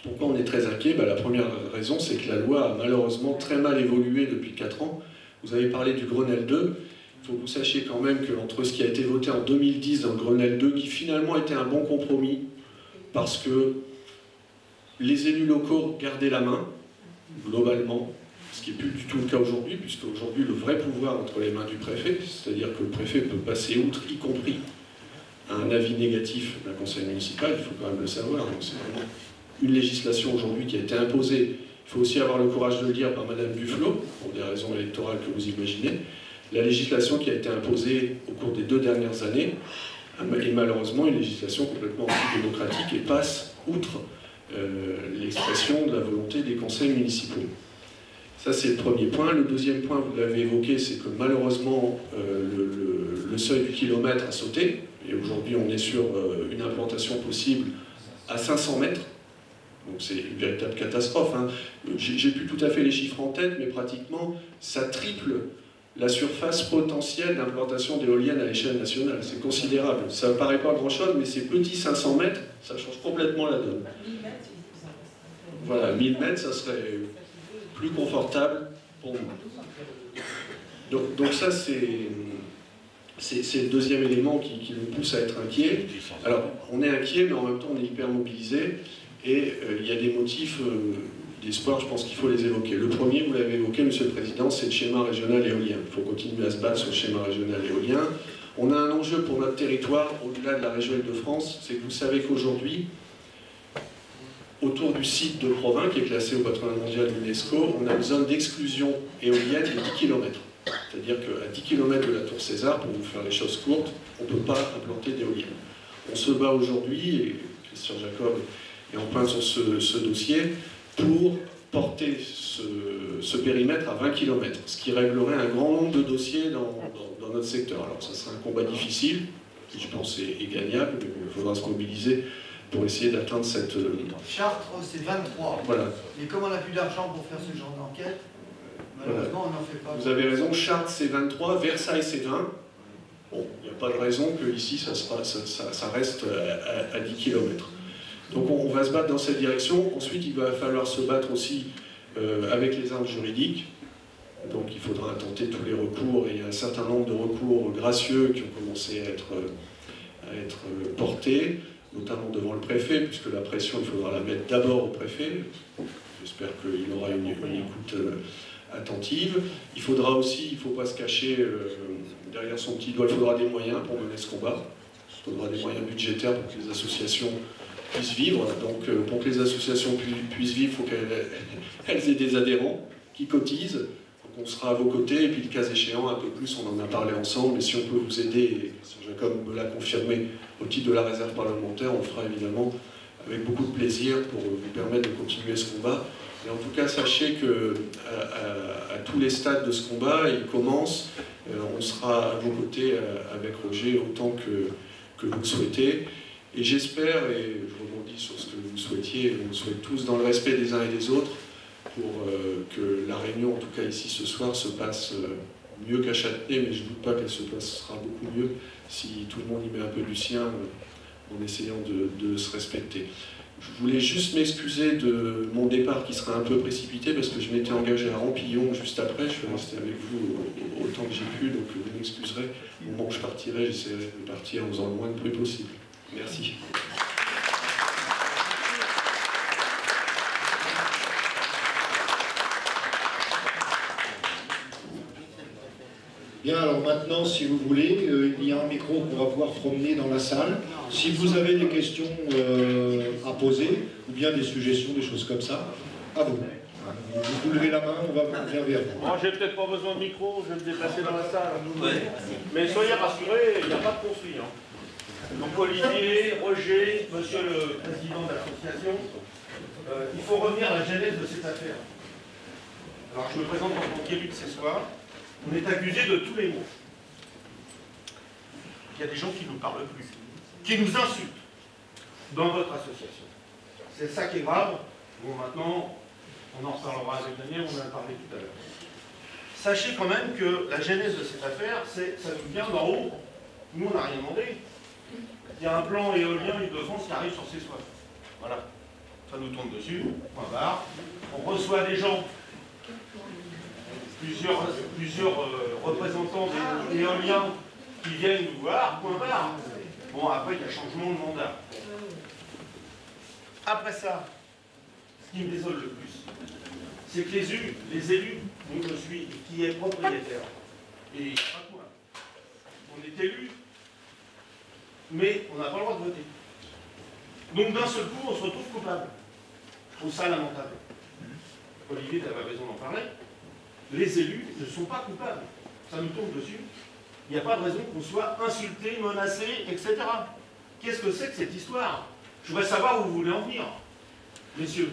Pourquoi on est très inquiet? La première raison, c'est que la loi a malheureusement très mal évolué depuis 4 ans. Vous avez parlé du Grenelle 2. Il faut que vous sachiez quand même qu'entre ce qui a été voté en 2010 dans le Grenelle 2, qui finalement était un bon compromis, parce que les élus locaux gardaient la main, globalement, ce qui n'est plus du tout le cas aujourd'hui, puisque aujourd'hui le vrai pouvoir entre les mains du préfet, c'est-à-dire que le préfet peut passer outre, y compris à un avis négatif d'un conseil municipal, il faut quand même le savoir. Donc c'est vraiment une législation aujourd'hui qui a été imposée, il faut aussi avoir le courage de le dire, par Madame Duflot, pour des raisons électorales que vous imaginez. La législation qui a été imposée au cours des 2 dernières années est malheureusement une législation complètement antidémocratique et passe outre l'expression de la volonté des conseils municipaux. Ça, c'est le premier point. Le deuxième point, vous l'avez évoqué, c'est que malheureusement, le seuil du kilomètre a sauté, et aujourd'hui, on est sur une implantation possible à 500 mètres. Donc c'est une véritable catastrophe. Hein. J'ai plus tout à fait les chiffres en tête, mais pratiquement, ça triple la surface potentielle d'implantation d'éoliennes à l'échelle nationale. C'est considérable. Ça ne paraît pas grand-chose, mais ces petits 500 mètres, ça change complètement la donne. Voilà, 1000 mètres, ça serait plus confortable pour nous. Donc ça, c'est le deuxième élément qui nous pousse à être inquiets. Alors, on est inquiet, mais en même temps, on est hyper mobilisé. Et il y a des motifs d'espoir, je pense qu'il faut les évoquer. Le premier, vous l'avez évoqué, Monsieur le Président, c'est le schéma régional éolien. Il faut continuer à se battre sur le schéma régional éolien. On a un enjeu pour notre territoire, au-delà de la région Île-de-France, c'est que vous savez qu'aujourd'hui, autour du site de Provins, qui est classé au patrimoine mondial de l'UNESCO, on a une zone d'exclusion éolienne de 10 km. C'est-à-dire qu'à 10 km de la Tour César, pour vous faire les choses courtes, on ne peut pas implanter d'éoliennes. On se bat aujourd'hui, et Christian Jacob est en pointe sur ce dossier, pour porter ce périmètre à 20 km, ce qui réglerait un grand nombre de dossiers dans notre secteur. Alors ça sera un combat difficile, qui je pense est gagnable, mais il faudra se mobiliser pour essayer d'atteindre cette... Chartres, c'est 23. Voilà. Mais comme on n'a plus d'argent pour faire ce genre d'enquête, malheureusement, on n'en fait pas. Vous avez raison, Chartres c'est 23, Versailles c'est 20. Bon, il n'y a pas de raison que ici ça reste à 10 km. Donc on va se battre dans cette direction. Ensuite, il va falloir se battre aussi avec les armes juridiques. Donc il faudra tenter tous les recours, et il y a un certain nombre de recours gracieux qui ont commencé à être portés, notamment devant le préfet, puisque la pression, il faudra la mettre d'abord au préfet. J'espère qu'il aura une écoute attentive. Il faudra aussi, il ne faut pas se cacher derrière son petit doigt, il faudra des moyens pour mener ce combat. Il faudra des moyens budgétaires pour que les associations puissent vivre. Donc pour que les associations puissent vivre, il faut qu'elles aient des adhérents qui cotisent. Donc on sera à vos côtés, et puis le cas échéant, un peu plus, on en a parlé ensemble, et si on peut vous aider, et Jacob me l'a confirmé, au titre de la réserve parlementaire, on le fera évidemment avec beaucoup de plaisir pour vous permettre de continuer ce combat. Et en tout cas, sachez qu'à tous les stades de ce combat, il commence, on sera à vos côtés avec Roger autant que vous le souhaitez. Et j'espère, et je rebondis sur ce que vous souhaitiez, on le souhaite tous dans le respect des uns et des autres, pour que la réunion, en tout cas ici ce soir, se passe mieux qu'à Châtenay, mais je ne doute pas qu'elle se passera beaucoup mieux si tout le monde y met un peu du sien en essayant de se respecter. Je voulais juste m'excuser de mon départ qui sera un peu précipité parce que je m'étais engagé à Rampillon juste après. Je suis resté avec vous autant que j'ai pu, donc vous m'excuserez. Au moment où je partirai, j'essaierai de partir en faisant le moins de bruit possible. Merci. Bien, alors maintenant, si vous voulez, il y a un micro qu'on va pouvoir promener dans la salle. Si vous avez des questions à poser, ou bien des suggestions, des choses comme ça, à vous. Vous levez la main, on va venir vers vous. Moi, j'ai peut-être pas besoin de micro, je vais me déplacer dans la salle. Mais soyez rassurés, il n'y a pas de conflit. Donc Olivier, Roger, monsieur le président de l'association, il faut revenir à la genèse de cette affaire. Alors je me présente en tant qu'élu de Cessoir. On est accusé de tous les maux. Il y a des gens qui ne nous parlent plus, qui nous insultent dans votre association. C'est ça qui est grave. Bon, maintenant, on en reparlera avec Daniel, on en a parlé tout à l'heure. Sachez quand même que la genèse de cette affaire, ça nous vient d'en haut. Nous, on n'a rien demandé. Il y a un plan éolien Île-de-France qui arrive sur Cessoir. Voilà. Ça nous tombe dessus, point barre. On reçoit des gens, plusieurs représentants des éoliens qui viennent nous voir, point barre. Bon, après, il y a changement de mandat. Après ça, ce qui me désole le plus, c'est que les élus, dont je suis, qui est propriétaire, et pas moi, on est élus, mais on n'a pas le droit de voter. Donc d'un seul coup, on se retrouve coupable. Je trouve ça lamentable. Olivier, tu avais raison d'en parler. Les élus ne sont pas coupables. Ça nous tombe dessus. Il n'y a pas de raison qu'on soit insulté, menacé, etc. Qu'est-ce que c'est que cette histoire? Je voudrais savoir où vous voulez en venir. Messieurs.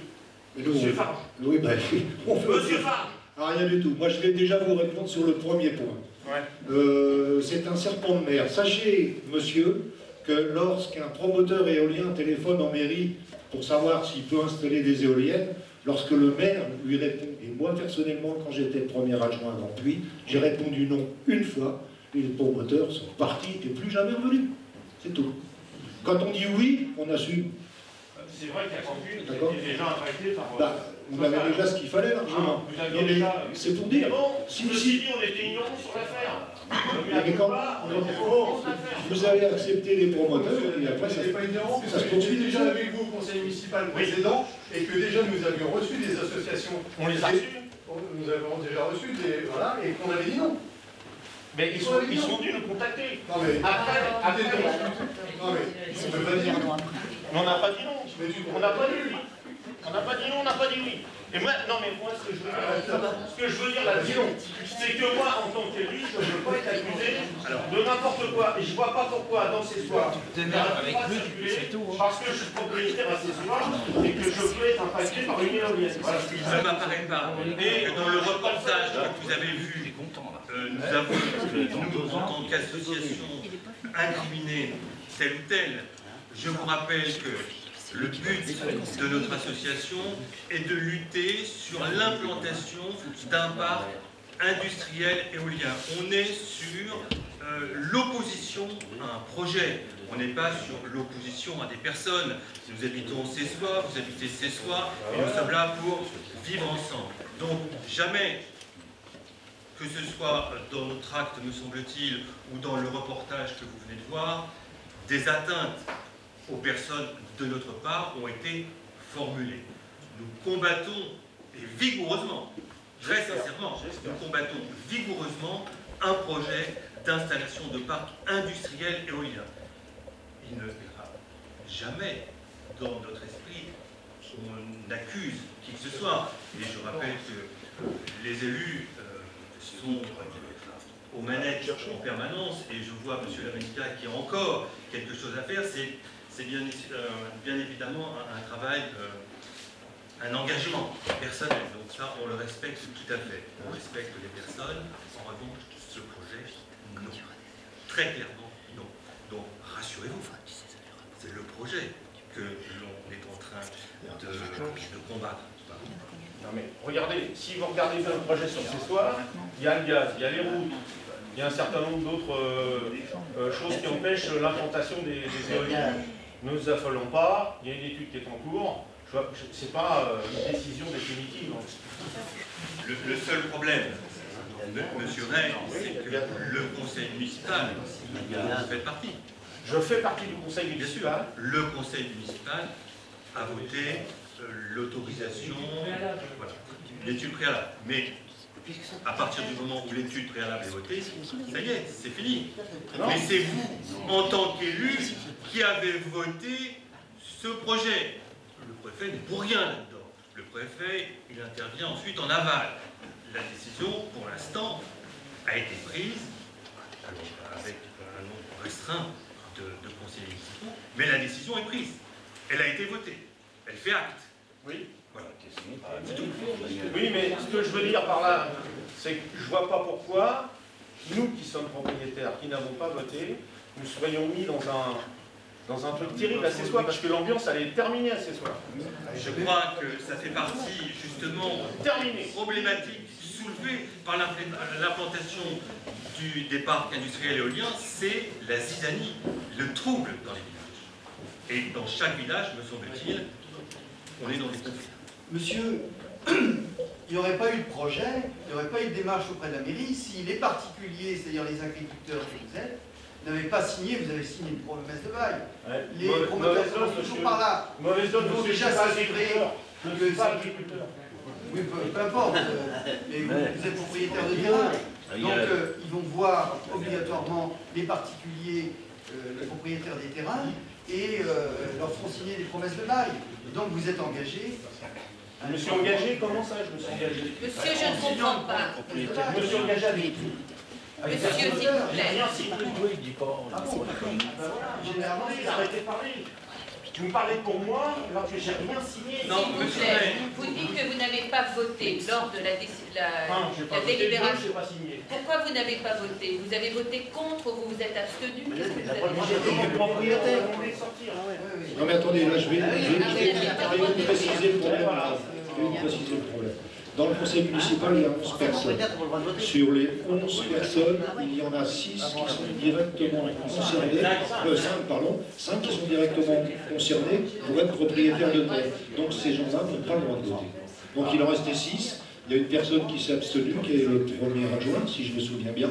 Monsieur Farge. Oui, ben, Monsieur Farge. Rien du tout. Moi, je vais déjà vous répondre sur le premier point. Ouais. C'est un serpent de mer. Sachez, monsieur, que lorsqu'un promoteur éolien téléphone en mairie pour savoir s'il peut installer des éoliennes, lorsque le maire lui répond, et moi personnellement, quand j'étais premier adjoint dans Puy, j'ai répondu non une fois, et les promoteurs sont partis et plus jamais revenus. C'est tout. Quand on dit oui, on assume. C'est vrai qu'à Cancun, vous étiez déjà impacté par... on avait déjà ce qu'il fallait largement. C'est pour dire. Bon, si on était ignorants sur l'affaire. Mais quand vous avez accepté les promoteurs, et après ça se poursuit déjà avec vous au conseil municipal précédent, et que déjà nous avions reçu des associations. On les a reçus. Nous avons déjà reçu des... Voilà, et qu'on avait dit non. Mais ils sont venus nous contacter. Non mais... Après, non mais... On ne peut pas dire non. On n'a pas dit non. On n'a pas dit oui. On n'a pas dit non, on n'a pas dit oui. Et moi, non mais moi, ce que je veux dire là-dessus, c'est que moi, en tant qu'élu, je ne veux pas être accusé de n'importe quoi. Et je ne vois pas pourquoi, dans ces soirs, je n'arrive pas à circuler parce que je suis propriétaire à ces soirs et que je peux être impacté par une éolienne. Voilà. Ça ne m'apparaît pas. Et dans le reportage que vous avez vu, nous avons, nous, en tant qu'association, incriminé tel ou tel. Je vous rappelle que le but de notre association est de lutter sur l'implantation d'un parc industriel éolien. On est sur l'opposition à un projet. On n'est pas sur l'opposition à des personnes. Nous habitons Cessoir, vous habitez Cessoir, et nous sommes là pour vivre ensemble. Donc jamais, que ce soit dans notre acte, me semble-t-il, ou dans le reportage que vous venez de voir, des atteintes aux personnes de notre part ont été formulées. Nous combattons, et vigoureusement, très sincèrement, nous combattons vigoureusement un projet d'installation de parc industriel éolien. Il ne verra jamais dans notre esprit on accuse qui que ce soit. Et je rappelle que les élus sont aux manettes en permanence, et je vois M. Lamenica qui a encore quelque chose à faire. C'est bien évidemment un travail, un engagement personnel. Donc ça, on le respecte tout à fait. On respecte les personnes. En revanche, ce projet, non. Très clairement, non. Donc, rassurez-vous, c'est le projet que l'on est en train de combattre. Non mais regardez, si vous regardez bien le projet sur Cessoir, il y a le gaz, il y a les routes, il y a un certain nombre d'autres choses qui empêchent l'implantation des éoliennes. ne nous affolons pas, il y a une étude qui est en cours, ce n'est pas une décision définitive. Le seul problème, Monsieur Ray, c'est que le conseil municipal, vous faites partie. Je fais partie du conseil municipal. Le conseil municipal a voté l'autorisation, voilà, l'étude préalable. Mais à partir du moment où l'étude préalable est votée, ça y est, c'est fini. Non. Mais c'est vous, en tant qu'élu, qui avez voté ce projet. Le préfet n'est pour rien là-dedans. Le préfet, il intervient ensuite en aval. La décision, pour l'instant, a été prise avec un nombre restreint de conseillers municipaux, mais la décision est prise. Elle a été votée. Elle fait acte. Oui. Voilà. Oui, mais ce que je veux dire par là, c'est que je ne vois pas pourquoi, nous qui sommes propriétaires, qui n'avons pas voté, nous soyons mis dans un truc terrible à ces soirs, parce que l'ambiance allait être terminée à ces soirs. Je crois que ça fait partie, justement, problématique soulevée par l'implantation des parcs industriels éoliens, c'est la zizanie, le trouble dans les villages. Et dans chaque village, me semble-t-il, on est dans des conflits. Monsieur, il n'y aurait pas eu de projet, il n'y aurait pas eu de démarche auprès de la mairie si les particuliers, c'est-à-dire les agriculteurs que vous êtes, n'avaient pas signé, vous avez signé une promesse de bail. Ouais. Les promoteurs sont toujours par là. Mauvaise donne, ils vont déjà s'assurer je ne suis pas agriculteur. Oui, peu importe. Mais vous êtes propriétaire de terrain. Donc ils vont voir obligatoirement les particuliers, les propriétaires des terrains, et leur feront signer des promesses de bail. Donc vous êtes engagé. Je me suis engagé, comment ça je me suis engagé? Monsieur, je ne comprends pas. Je me suis engagé avec qui? Monsieur, s'il vous plaît. Généralement, il arrêtez de parler. Vous me parlez pour moi alors que j'ai rien signé. Non, s'il vous plaît. Vous dites que vous n'avez pas voté lors de la délibération. Pourquoi vous n'avez pas voté? Vous avez voté contre ou vous vous êtes abstenu? Qu'est-ce que vous avez fait? Non mais attendez, là je vais vous préciser le problème. Je vais vous préciser le problème. Dans le conseil municipal, il y a 11 personnes. Sur les 11 personnes, il y en a 6 qui sont directement concernées, 5 qui sont directement concernés pour être propriétaires de terre. Donc ces gens-là n'ont pas le droit de voter. Donc il en restait 6. Il y a une personne qui s'est abstenue, qui est le premier adjoint, si je me souviens bien,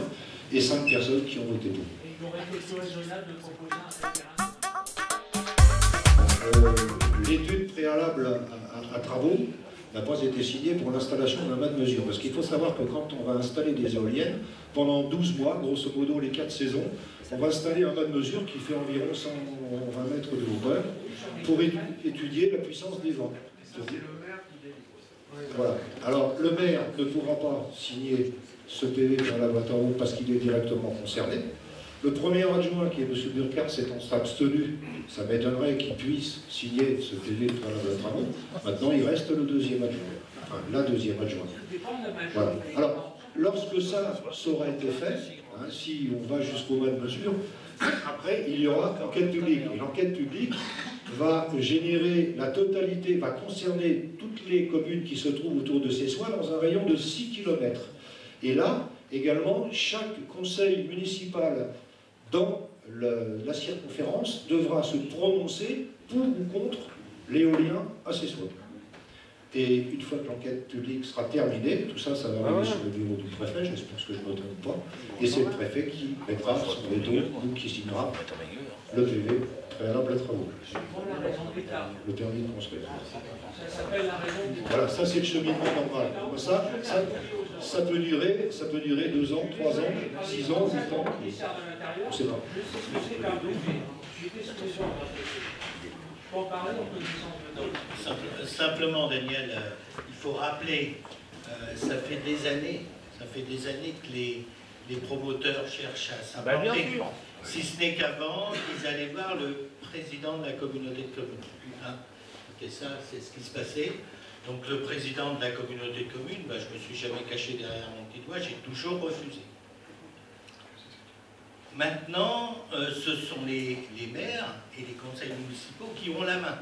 et 5 personnes qui ont voté pour. L'étude préalable à travaux n'a pas été signée pour l'installation d'un mât de mesure. Parce qu'il faut savoir que quand on va installer des éoliennes, pendant 12 mois, grosso modo les 4 saisons, on va installer un mât de mesure qui fait environ 120 mètres de hauteur pour étudier la puissance des vents. Voilà. Alors le maire ne pourra pas signer ce PV préalable à travaux parce qu'il est directement concerné. Le premier adjoint, qui est M. Burkhardt, s'étant abstenu, ça m'étonnerait qu'il puisse signer ce PV préalable à travaux. Maintenant, il reste le deuxième adjoint, enfin la deuxième adjointe. Voilà. Alors, lorsque ça aura été fait, hein, si on va jusqu'au mât de mesure, après, il y aura l'enquête publique. Et l'enquête publique va générer la totalité, va concerner toutes les communes qui se trouvent autour de Cessois dans un rayon de 6 km. Et là, également, chaque conseil municipal dans la circonférence devra se prononcer pour ou contre l'éolien à Cessois. Et une fois que l'enquête publique sera terminée, tout ça, ça va arriver sur le bureau du préfet, j'espère que je ne me trompe pas, et c'est le préfet qui mettra son veto ou qui signera le PV préalable à travaux. Le permis de construire. Voilà, ça c'est le cheminement normal. Ça peut durer 2 ans, 3 ans, 6 ans, 8 ans. On ne sait pas. Simplement, Daniel, il faut rappeler, ça fait des années que les promoteurs cherchent à s'implanter. Si ce n'est qu'avant, ils allaient voir le président de la communauté de communes. Hein, et ça, c'est ce qui se passait. Donc le président de la communauté de communes, je ne me suis jamais caché derrière mon petit doigt, j'ai toujours refusé. Maintenant, ce sont les maires et les conseils municipaux qui ont la main.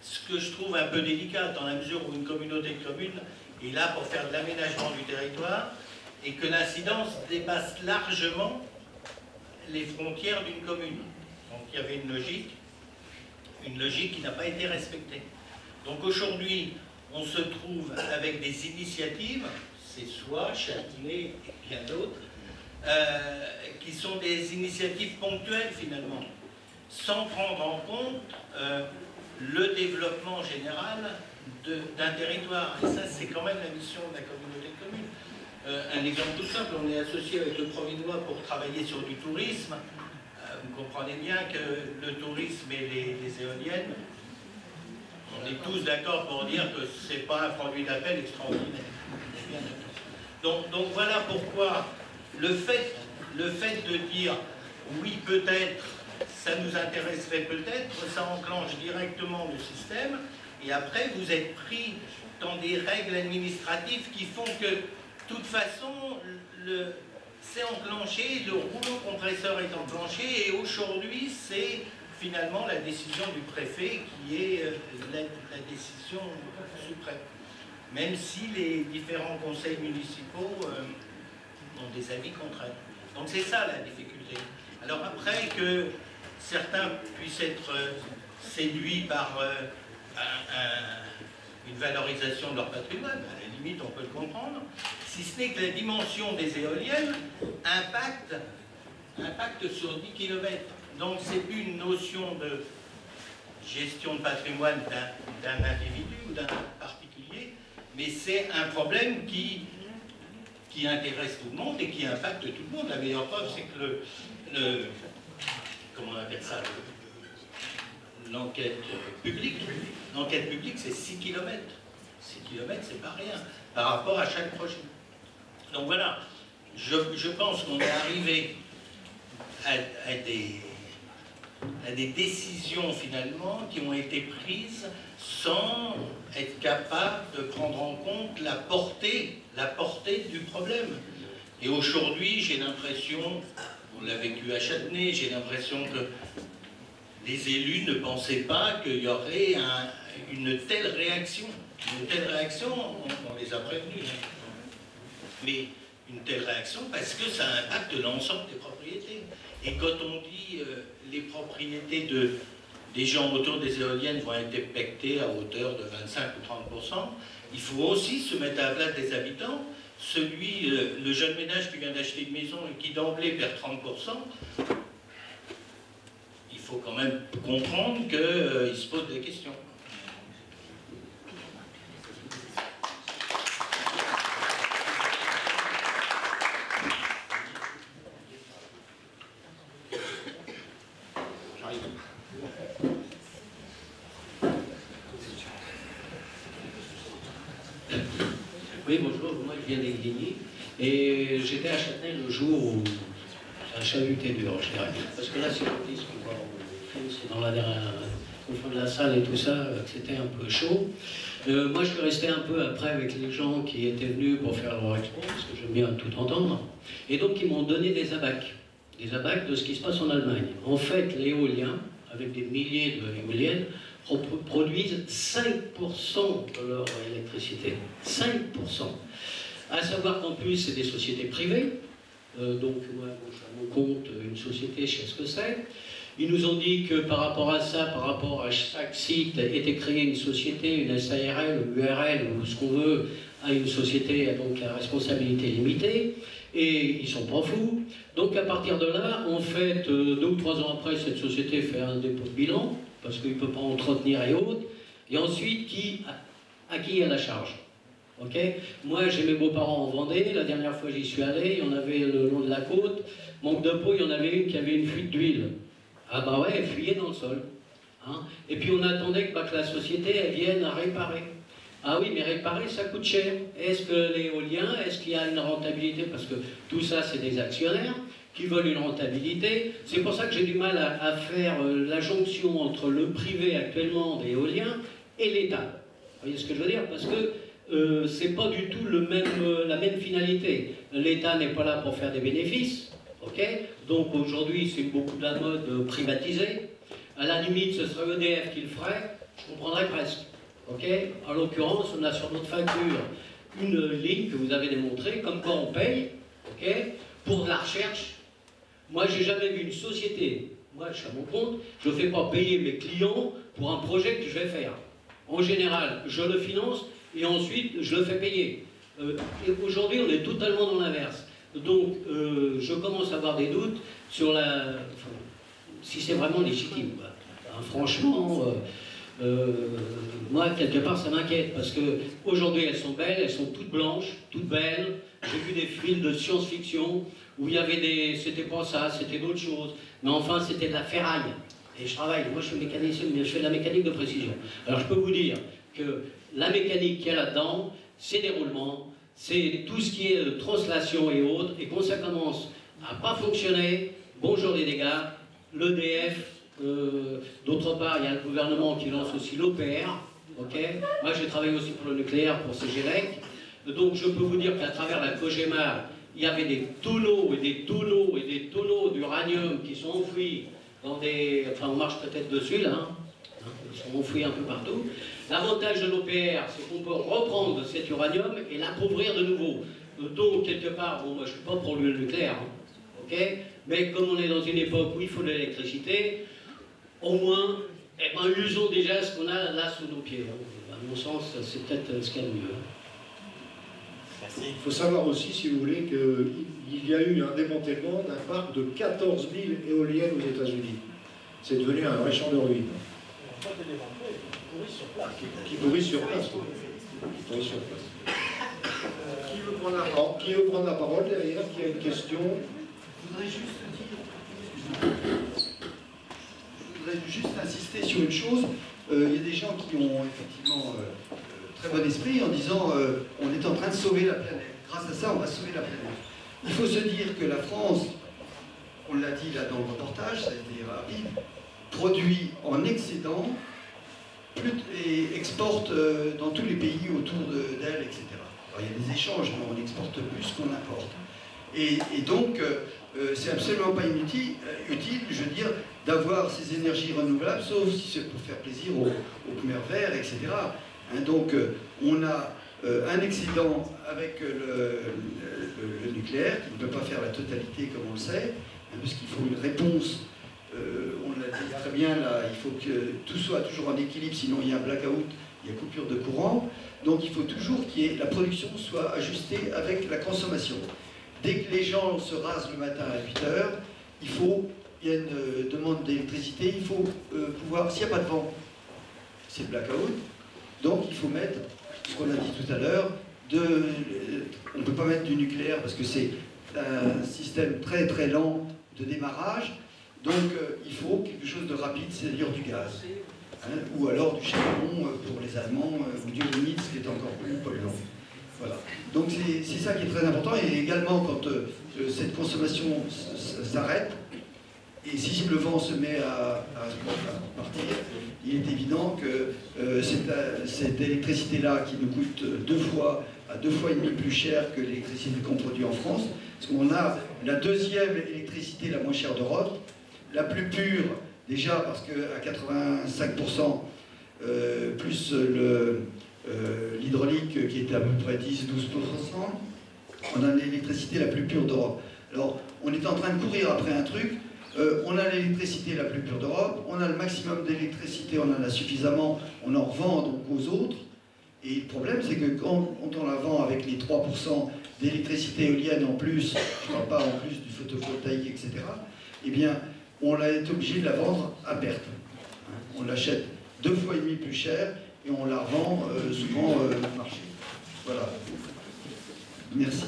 Ce que je trouve un peu délicat, dans la mesure où une communauté de communes est là pour faire de l'aménagement du territoire et que l'incidence dépasse largement les frontières d'une commune. Donc il y avait une logique une logique qui n'a pas été respectée. Donc aujourd'hui, on se trouve avec des initiatives, c'est soit Châtelet et bien d'autres, qui sont des initiatives ponctuelles finalement, sans prendre en compte le développement général d'un territoire. Et ça, c'est quand même la mission de la communauté de communes. Un exemple tout simple, on est associé avec le Provinois pour travailler sur du tourisme. Vous comprenez bien que le tourisme et les éoliennes, on est tous d'accord pour dire que ce n'est pas un produit d'appel extraordinaire. Donc voilà pourquoi le fait de dire oui peut-être, ça nous intéresserait peut-être, ça enclenche directement le système et après vous êtes pris dans des règles administratives qui font que de toute façon c'est enclenché, le rouleau compresseur est enclenché et aujourd'hui c'est finalement la décision du préfet qui est la décision suprême. Même si les différents conseils municipaux ont des avis contraires. Donc c'est ça la difficulté. Alors après que certains puissent être séduits par une valorisation de leur patrimoine, à la limite on peut le comprendre, si ce n'est que la dimension des éoliennes impacte sur 10 km. Donc c'est plus une notion de gestion de patrimoine d'un individu ou d'un particulier, mais c'est un problème qui intéresse tout le monde et qui impacte tout le monde. La meilleure preuve, c'est que comment on appelle ça, l'enquête publique. L'enquête publique, c'est 6 km. 6 km, c'est pas rien par rapport à chaque projet. Donc voilà, je pense qu'on est arrivé à des décisions finalement qui ont été prises sans être capable de prendre en compte la portée du problème. Et aujourd'hui, j'ai l'impression, on l'a vécu à Châtenay, j'ai l'impression que les élus ne pensaient pas qu'il y aurait une telle réaction. Une telle réaction, on les a prévenus. Mais une telle réaction parce que ça impacte l'ensemble des propriétés. Et quand on dit les propriétés des gens autour des éoliennes vont être impactées à hauteur de 25 ou 30%, il faut aussi se mettre à la place des habitants. Le jeune ménage qui vient d'acheter une maison et qui d'emblée perd 30%, il faut quand même comprendre qu'il se pose des questions. Oui, bonjour, moi je viens d'Aigligny et j'étais à Châtenay le jour où ça a chahuté dur, je dirais. Parce que là, c'est le disque qu'on voit au film, c'est dans la dernière, au fond de la salle et tout ça, c'était un peu chaud. Moi, je suis resté un peu après avec les gens qui étaient venus pour faire leur expo, parce que j'aime bien tout entendre. Et donc, ils m'ont donné des abacs de ce qui se passe en Allemagne. En fait, les éoliens, avec des milliers d'éoliennes, produisent 5% de leur électricité. 5%. À savoir qu'en plus, c'est des sociétés privées. Donc, moi, je suis à mon compte, une société, je sais ce que c'est. Ils nous ont dit que par rapport à ça, par rapport à chaque site, était créée une société, une SARL, ou URL, ou ce qu'on veut, à une société donc à responsabilité limitée. Et ils sont pas fous. Donc, à partir de là, en fait, 2 ou 3 ans après, cette société fait un dépôt de bilan, parce qu'il ne peut pas entretenir et autres. Et ensuite, à qui est la charge? Okay. Moi, j'ai mes beaux-parents en Vendée. La dernière fois, j'y suis allé. Il y en avait le long de la côte. Manque de peau, il y en avait une qui avait une fuite d'huile. Ah bah ouais, elle fuyait dans le sol. Hein. Et puis, on attendait que la société elle vienne à réparer. Ah oui, mais réparer, ça coûte cher. Est-ce que l'éolien, est-ce qu'il y a une rentabilité? Parce que tout ça, c'est des actionnaires qui veulent une rentabilité. C'est pour ça que j'ai du mal à faire la jonction entre le privé actuellement des éoliens et l'État. Vous voyez ce que je veux dire? Parce que c'est pas du tout la même finalité. L'État n'est pas là pour faire des bénéfices. Okay, donc aujourd'hui, c'est beaucoup de la mode privatisée. À la limite, ce serait EDF qui le ferait. Je comprendrais presque. Okay, en l'occurrence, on a sur notre facture une ligne que vous avez démontrée, comme quoi on paye pour de la recherche. Moi, j'ai jamais vu une société moi je suis à mon compte, je ne fais pas payer mes clients pour un projet que je vais faire. En général, je le finance et ensuite je le fais payer. Et aujourd'hui, on est totalement dans l'inverse. Donc, je commence à avoir des doutes sur si c'est vraiment légitime. Franchement, moi, quelque part, ça m'inquiète, parce qu'aujourd'hui, elles sont belles, elles sont toutes blanches, toutes belles. J'ai vu des films de science-fiction où il y avait c'était pas ça, c'était d'autres choses. Mais enfin, c'était de la ferraille. Et je travaille, moi je suis mécanicien, mais je fais de la mécanique de précision. Alors je peux vous dire que la mécanique qu'il y a là-dedans, c'est des roulements, c'est tout ce qui est translation et autres, et quand ça commence à pas fonctionner, bonjour les dégâts, l'EDF, d'autre part il y a le gouvernement qui lance aussi l'OPR, ok. Moi j'ai travaillé aussi pour le nucléaire, pour CGLEC, donc je peux vous dire qu'à travers la COGEMA, il y avait des tonneaux et des tonneaux et des tonneaux d'uranium qui sont enfouis dans des... Enfin, on marche peut-être dessus, là, hein. Ils sont enfouis un peu partout. L'avantage de l'OPR, c'est qu'on peut reprendre cet uranium et l'appauvrir de nouveau. Donc, quelque part, bon, moi, je ne suis pas pour le nucléaire, hein, ok. Mais comme on est dans une époque où il faut de l'électricité, au moins, eh ben, usons déjà ce qu'on a là sous nos pieds. Hein. À mon sens, c'est peut-être ce qu'il y a de mieux. Il faut savoir aussi, si vous voulez, qu'il y a eu un démantèlement d'un parc de 14 000 éoliennes aux États-Unis. C'est devenu un vrai champ de ruines. Qui pourrissent sur place. Qui veut prendre la parole derrière? Qui a une question? Je voudrais juste insister sur une chose. Il y a des gens qui ont effectivement très bon esprit en disant on est en train de sauver la planète. Grâce à ça, on va sauver la planète. Il faut se dire que la France, on l'a dit là dans le reportage, ça a été rapide, produit en excédent et exporte dans tous les pays autour d'elle, etc. Alors, il y a des échanges, mais on exporte plus qu'on importe. Et donc, c'est absolument pas utile, je veux dire, d'avoir ces énergies renouvelables, sauf si c'est pour faire plaisir aux Khmer verts, etc. Hein, donc, on a un excédent avec le nucléaire, qui ne peut pas faire la totalité comme on le sait, hein, parce qu'il faut une réponse. On l'a dit très bien là, il faut que tout soit toujours en équilibre, sinon il y a un blackout, il y a coupure de courant. Donc il faut toujours que la production soit ajustée avec la consommation. Dès que les gens se rasent le matin à 8 h, il y a une demande d'électricité, il faut pouvoir, s'il n'y a pas de vent, c'est le blackout. Donc il faut mettre, ce qu'on a dit tout à l'heure, on ne peut pas mettre du nucléaire parce que c'est un système très très lent de démarrage. Donc il faut quelque chose de rapide, c'est-à-dire du gaz. Hein, ou alors du charbon pour les Allemands, ou du lignite, ce qui est encore plus polluant. Voilà. Donc c'est ça qui est très important. Et également, quand cette consommation s'arrête, et si le vent se met à partir, il est évident que cette électricité-là, qui nous coûte à 2 fois et demi plus cher que l'électricité qu'on produit en France, parce qu'on a la deuxième électricité la moins chère d'Europe, la plus pure, déjà parce qu'à 85%, plus l'hydraulique qui était à peu près 10-12%, on a l'électricité la plus pure d'Europe. Alors, on est en train de courir après un truc, on a l'électricité la plus pure d'Europe, on a le maximum d'électricité, on en a suffisamment, on en revend donc aux autres, et le problème c'est que quand on la vend avec les 3% d'électricité éolienne en plus, je ne parle pas en plus du photovoltaïque, etc., eh bien, on est obligé de la vendre à perte. On l'achète 2 fois et demi plus cher et on la revend souvent au marché. Voilà. Merci.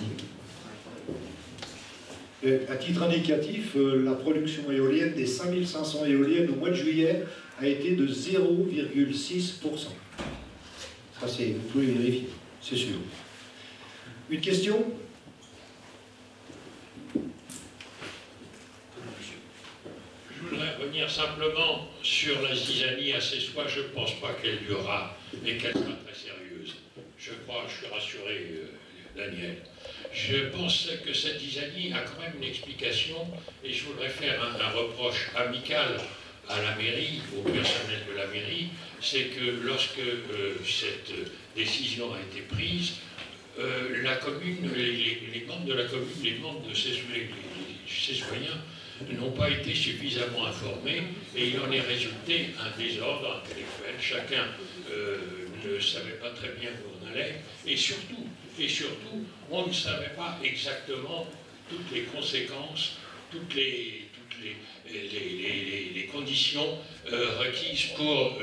À titre indicatif, la production éolienne des 5500 éoliennes au mois de juillet a été de 0,6%. Ça, vous pouvez vérifier, c'est sûr. Une question ? Je voudrais revenir simplement sur la zizanie à ces soins. Je ne pense pas qu'elle durera et qu'elle sera très sérieuse. Je suis rassuré, Daniel. Je pense que cette zizanie a quand même une explication et je voudrais faire un reproche amical à la mairie, au personnel de la mairie, c'est que lorsque cette décision a été prise, la commune, les membres de la commune, les membres de ses citoyens n'ont pas été suffisamment informés et il en est résulté un désordre intellectuel. Chacun ne savait pas très bien où on allait et surtout, on ne savait pas exactement toutes les conséquences, toutes les conditions requises pour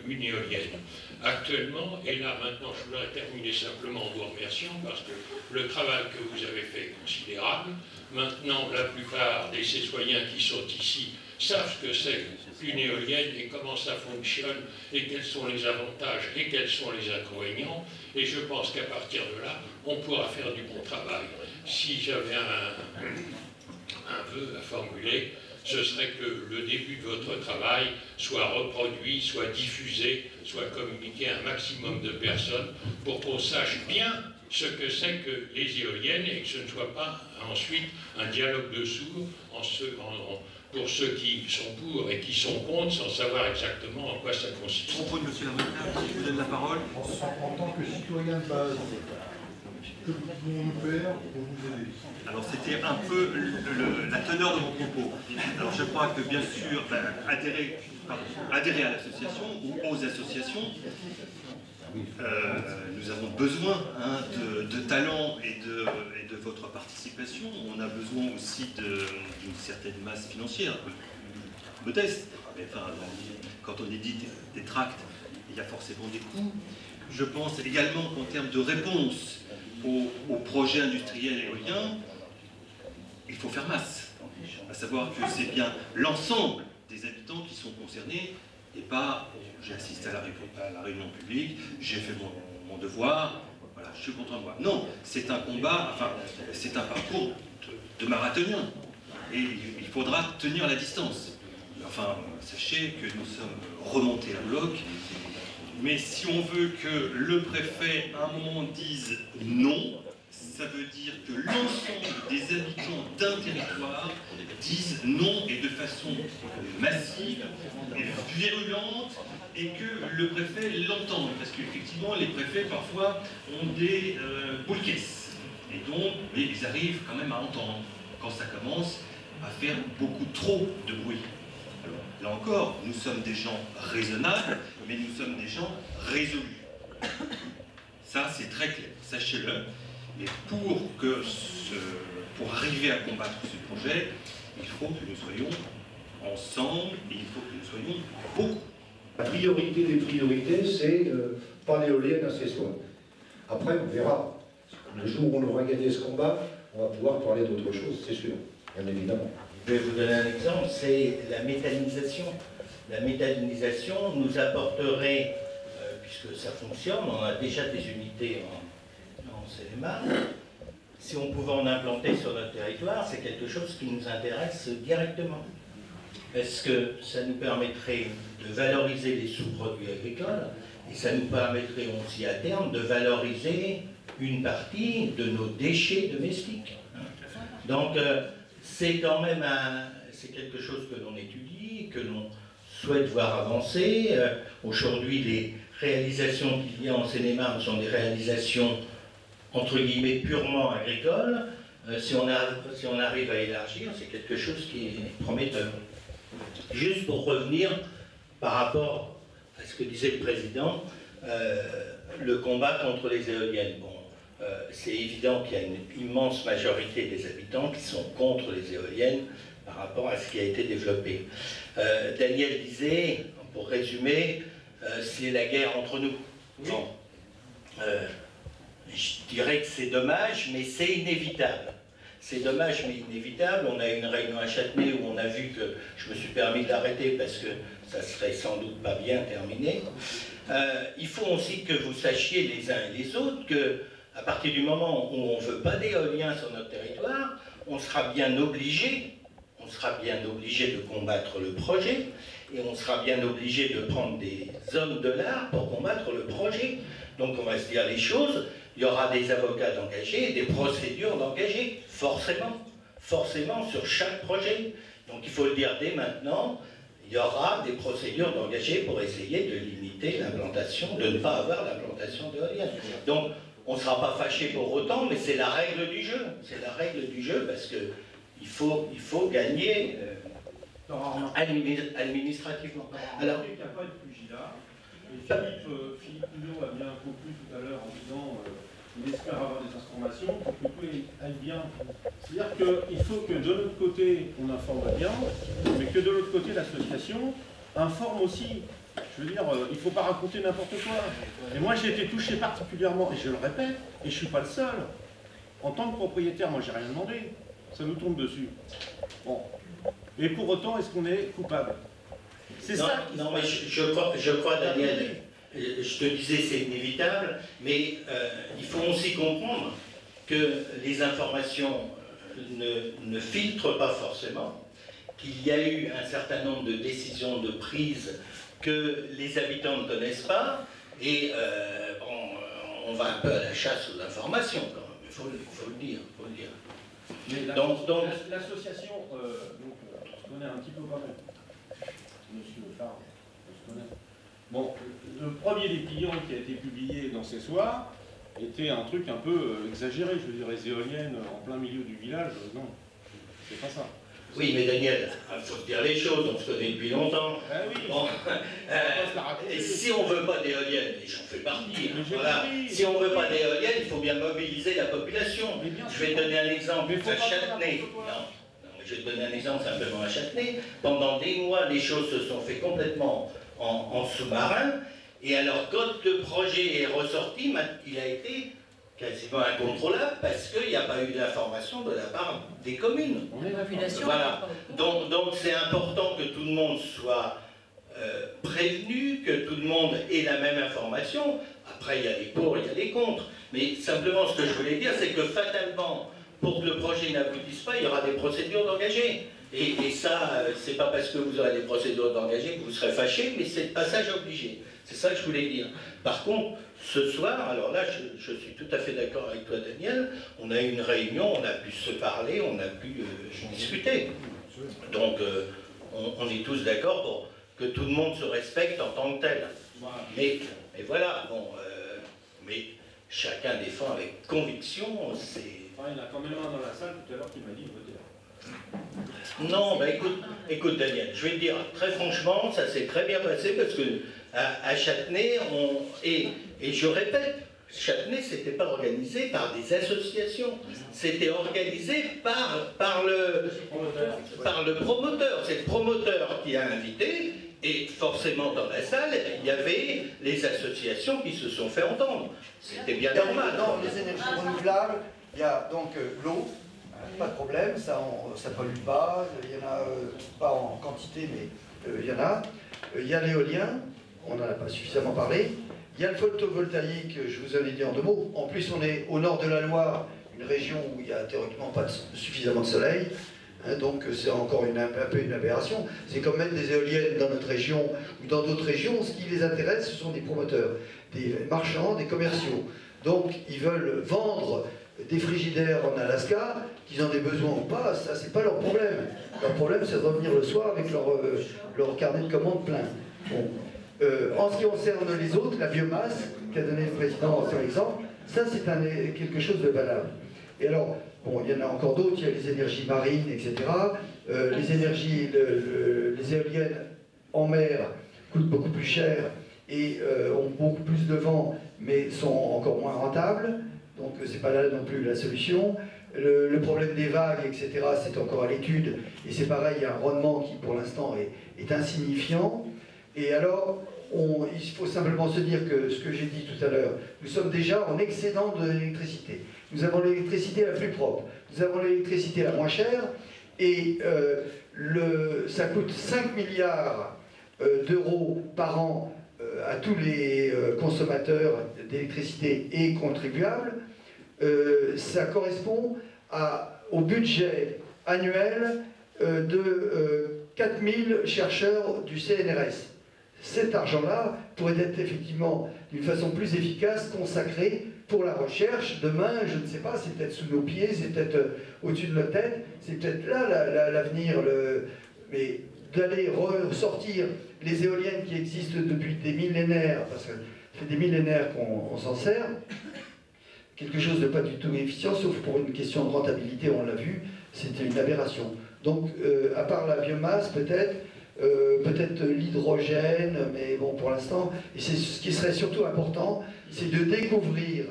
une éolienne. Actuellement, et là maintenant je voudrais terminer simplement en vous remerciant parce que le travail que vous avez fait est considérable. Maintenant, la plupart des citoyens qui sont ici savent ce que c'est qu'une éolienne et comment ça fonctionne et quels sont les avantages et quels sont les inconvénients. Et je pense qu'à partir de là, on pourra faire du bon travail. Si j'avais un vœu à formuler, ce serait que le début de votre travail soit reproduit, soit diffusé, soit communiqué à un maximum de personnes pour qu'on sache bien ce que c'est que les éoliennes et que ce ne soit pas ensuite un dialogue de sourds pour ceux qui sont pour et qui sont contre sans savoir exactement en quoi ça consiste. Propos de M. l'avocat, je vous donne la parole. En tant que citoyen de base, que pouvons-nous faire pour vous aider? Alors c'était un peu la teneur de mon propos. Alors je crois que bien sûr, adhérer à l'association ou aux associations, nous avons besoin de talent et de votre participation. On a besoin aussi d'une certaine masse financière, modeste. Mais enfin, quand on édite des tracts, il y a forcément des coûts. Je pense également qu'en termes de réponse aux projets industriels éoliens, il faut faire masse. À savoir que c'est bien l'ensemble des habitants qui sont concernés et pas j'ai assisté à la réunion publique, j'ai fait mon devoir, voilà, je suis contre moi. Non, c'est un combat, enfin, c'est un parcours de marathonien. Et il faudra tenir la distance. Enfin, sachez que nous sommes remontés à bloc. Mais si on veut que le préfet, à un moment, dise non, ça veut dire que l'ensemble des habitants d'un territoire disent non et de façon massive et virulente et que le préfet l'entende. Parce qu'effectivement, les préfets, parfois, ont des boules caisses. Et donc, ils arrivent quand même à entendre quand ça commence à faire beaucoup trop de bruit. Alors, là encore, nous sommes des gens raisonnables, mais nous sommes des gens résolus. Ça, c'est très clair, sachez-le. Et pour arriver à combattre ce projet, il faut que nous soyons ensemble et il faut que nous soyons beaucoup. La priorité des priorités, c'est pas l'éolienne accessoire. Après, on verra. Le jour où on aura gagné ce combat, on va pouvoir parler d'autre chose, c'est sûr, bien évidemment. Je vais vous donner un exemple, c'est la méthanisation. La méthanisation nous apporterait, puisque ça fonctionne, on a déjà des unités en Seine-et-Marne, si on pouvait en implanter sur notre territoire, c'est quelque chose qui nous intéresse directement. Parce que ça nous permettrait de valoriser les sous-produits agricoles et ça nous permettrait aussi à terme de valoriser une partie de nos déchets domestiques. Donc c'est quand même c'est quelque chose que l'on étudie, que l'on souhaite voir avancer. Aujourd'hui, les réalisations qu'il y a en Seine-et-Marne sont des réalisations entre guillemets purement agricoles. Si on arrive à élargir, c'est quelque chose qui est prometteur. Juste pour revenir par rapport à ce que disait le président, le combat contre les éoliennes. Bon, c'est évident qu'il y a une immense majorité des habitants qui sont contre les éoliennes par rapport à ce qui a été développé. Daniel disait, pour résumer, c'est la guerre entre nous. Bon. Je dirais que c'est dommage, mais c'est inévitable. C'est dommage, mais inévitable. On a eu une réunion à Châtenay où on a vu que je me suis permis d'arrêter parce que ça serait sans doute pas bien terminé. Il faut aussi que vous sachiez les uns et les autres que à partir du moment où on ne veut pas d'éolien sur notre territoire, on sera bien obligé de combattre le projet et on sera bien obligé de prendre des hommes de l'art pour combattre le projet. Donc on va se dire les choses, il y aura des avocats d'engagés, des procédures d'engagés, forcément sur chaque projet. Donc il faut le dire dès maintenant, il y aura des procédures d'engagés pour essayer de limiter l'implantation, de ne pas avoir l'implantation d'éoliennes. Donc on ne sera pas fâché pour autant, mais c'est la règle du jeu. C'est la règle du jeu parce que il faut gagner administrativement. Alors, il n'y a pas de pugilat. Et Philippe Hulot a bien conclu tout à l'heure en disant il espère avoir des informations pour que tout aille bien. C'est-à-dire qu'il faut que de l'autre côté, on informe bien, mais que de l'autre côté, l'association informe aussi. Je veux dire, il ne faut pas raconter n'importe quoi. Et moi, j'ai été touché particulièrement, et je le répète, et je ne suis pas le seul. En tant que propriétaire, moi, j'ai rien demandé. Ça nous tombe dessus. Bon. Et pour autant, est-ce qu'on est coupable? C'est ça. Non, mais je crois, Daniel, je te disais, c'est inévitable, mais il faut aussi comprendre que les informations ne filtrent pas forcément, qu'il y a eu un certain nombre de décisions de prise que les habitants ne connaissent pas, et on va un peu à la chasse aux informations, quand même, il faut le dire. Mais l'association, on se connaît un petit peu quand même. Monsieur Farr, on se connaît. Bon, le premier des clients qui a été publié dans ces soirs était un truc un peu exagéré. Je veux dire, les éoliennes en plein milieu du village, non, c'est pas ça. Oui, mais Daniel, il faut se dire les choses, on se connaît depuis longtemps. Ah oui. Bon, et si on ne veut pas d'éoliennes, et j'en fais partie, voilà. Si on ne veut pas d'éoliennes, il faut bien mobiliser la population. Je vais te donner un exemple à Châtenay. Je vais te donner un exemple simplement à Châtenay. Pendant des mois, les choses se sont faites complètement en sous-marin, et alors quand le projet est ressorti, il a été quasiment incontrôlable parce qu'il n'y a pas eu d'information de la part des communes. Voilà. Donc c'est important que tout le monde soit prévenu, que tout le monde ait la même information. Après, il y a les pour, il y a les contre. Mais simplement, ce que je voulais dire, c'est que fatalement, pour que le projet n'aboutisse pas, il y aura des procédures d'engagés. Et ça, c'est pas parce que vous aurez des procédures d'engagés que vous serez fâchés, mais c'est le passage obligé. C'est ça que je voulais dire. Par contre, ce soir, alors là, je suis tout à fait d'accord avec toi, Daniel, on a eu une réunion, on a pu se parler, on a pu discuter. Donc, on est tous d'accord pour que tout le monde se respecte en tant que tel. Mais voilà, bon, mais chacun défend avec conviction, c'est... Il y en a quand même un dans la salle tout à l'heure qui m'a dit voter. Non, bah écoute Daniel, je vais te dire, très franchement, ça s'est très bien passé parce que à Châtenay, et je répète, Châtenay, c'était pas organisé par des associations, c'était organisé par le promoteur. C'est le promoteur qui a invité, et forcément dans la salle, il y avait les associations qui se sont fait entendre. C'était bien normal. Dans les énergies renouvelables, il y a donc l'eau. Pas de problème, ça ne pollue pas, il y en a pas en quantité, mais il y en a. Il y a l'éolien, on n'en a pas suffisamment parlé. Il y a le photovoltaïque, je vous en ai dit en deux mots. En plus, on est au nord de la Loire, une région où il n'y a théoriquement pas suffisamment de soleil. Hein, donc c'est encore un peu une aberration. C'est comme mettre des éoliennes dans notre région ou dans d'autres régions. Ce qui les intéresse, ce sont des promoteurs, des marchands, des commerciaux. Donc ils veulent vendre des frigidaires en Alaska, qu'ils en aient besoin ou pas, ça c'est pas leur problème. Leur problème c'est de revenir le soir avec leur carnet de commandes plein. Bon. En ce qui concerne les autres, la biomasse qu'a donné le président par exemple, ça c'est quelque chose de valable. Et alors, bon, il y en a encore d'autres, il y a les énergies marines, etc. Les éoliennes en mer coûtent beaucoup plus cher et ont beaucoup plus de vent, mais sont encore moins rentables. Donc c'est pas là non plus la solution. Le problème des vagues, etc., c'est encore à l'étude. Et c'est pareil, il y a un rendement qui pour l'instant est insignifiant. Et alors, il faut simplement se dire que ce que j'ai dit tout à l'heure, nous sommes déjà en excédent de l'électricité. Nous avons l'électricité la plus propre, nous avons l'électricité la moins chère, et ça coûte 5 milliards d'euros par an à tous les consommateurs d'électricité et contribuables. Ça correspond au budget annuel de 4000 chercheurs du CNRS. Cet argent-là pourrait être effectivement, d'une façon plus efficace, consacré pour la recherche. Demain, je ne sais pas, c'est peut-être sous nos pieds, c'est peut-être au-dessus de notre tête, c'est peut-être là l'avenir. Mais d'aller ressortir les éoliennes qui existent depuis des millénaires, parce que ça fait des millénaires qu'on s'en sert, quelque chose de pas du tout efficient, sauf pour une question de rentabilité, on l'a vu, C'est une aberration. Donc, à part la biomasse, peut-être l'hydrogène, mais bon, pour l'instant, et c'est ce qui serait surtout important, c'est de découvrir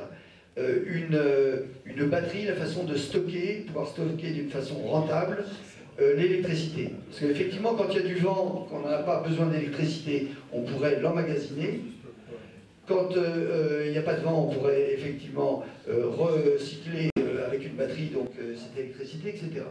une batterie, la façon de stocker, pouvoir stocker d'une façon rentable l'électricité. Parce qu'effectivement, quand il y a du vent, qu'on n'a pas besoin d'électricité, on pourrait l'emmagasiner. Quand il n'y a pas de vent, on pourrait effectivement recycler avec une batterie, donc cette électricité, etc.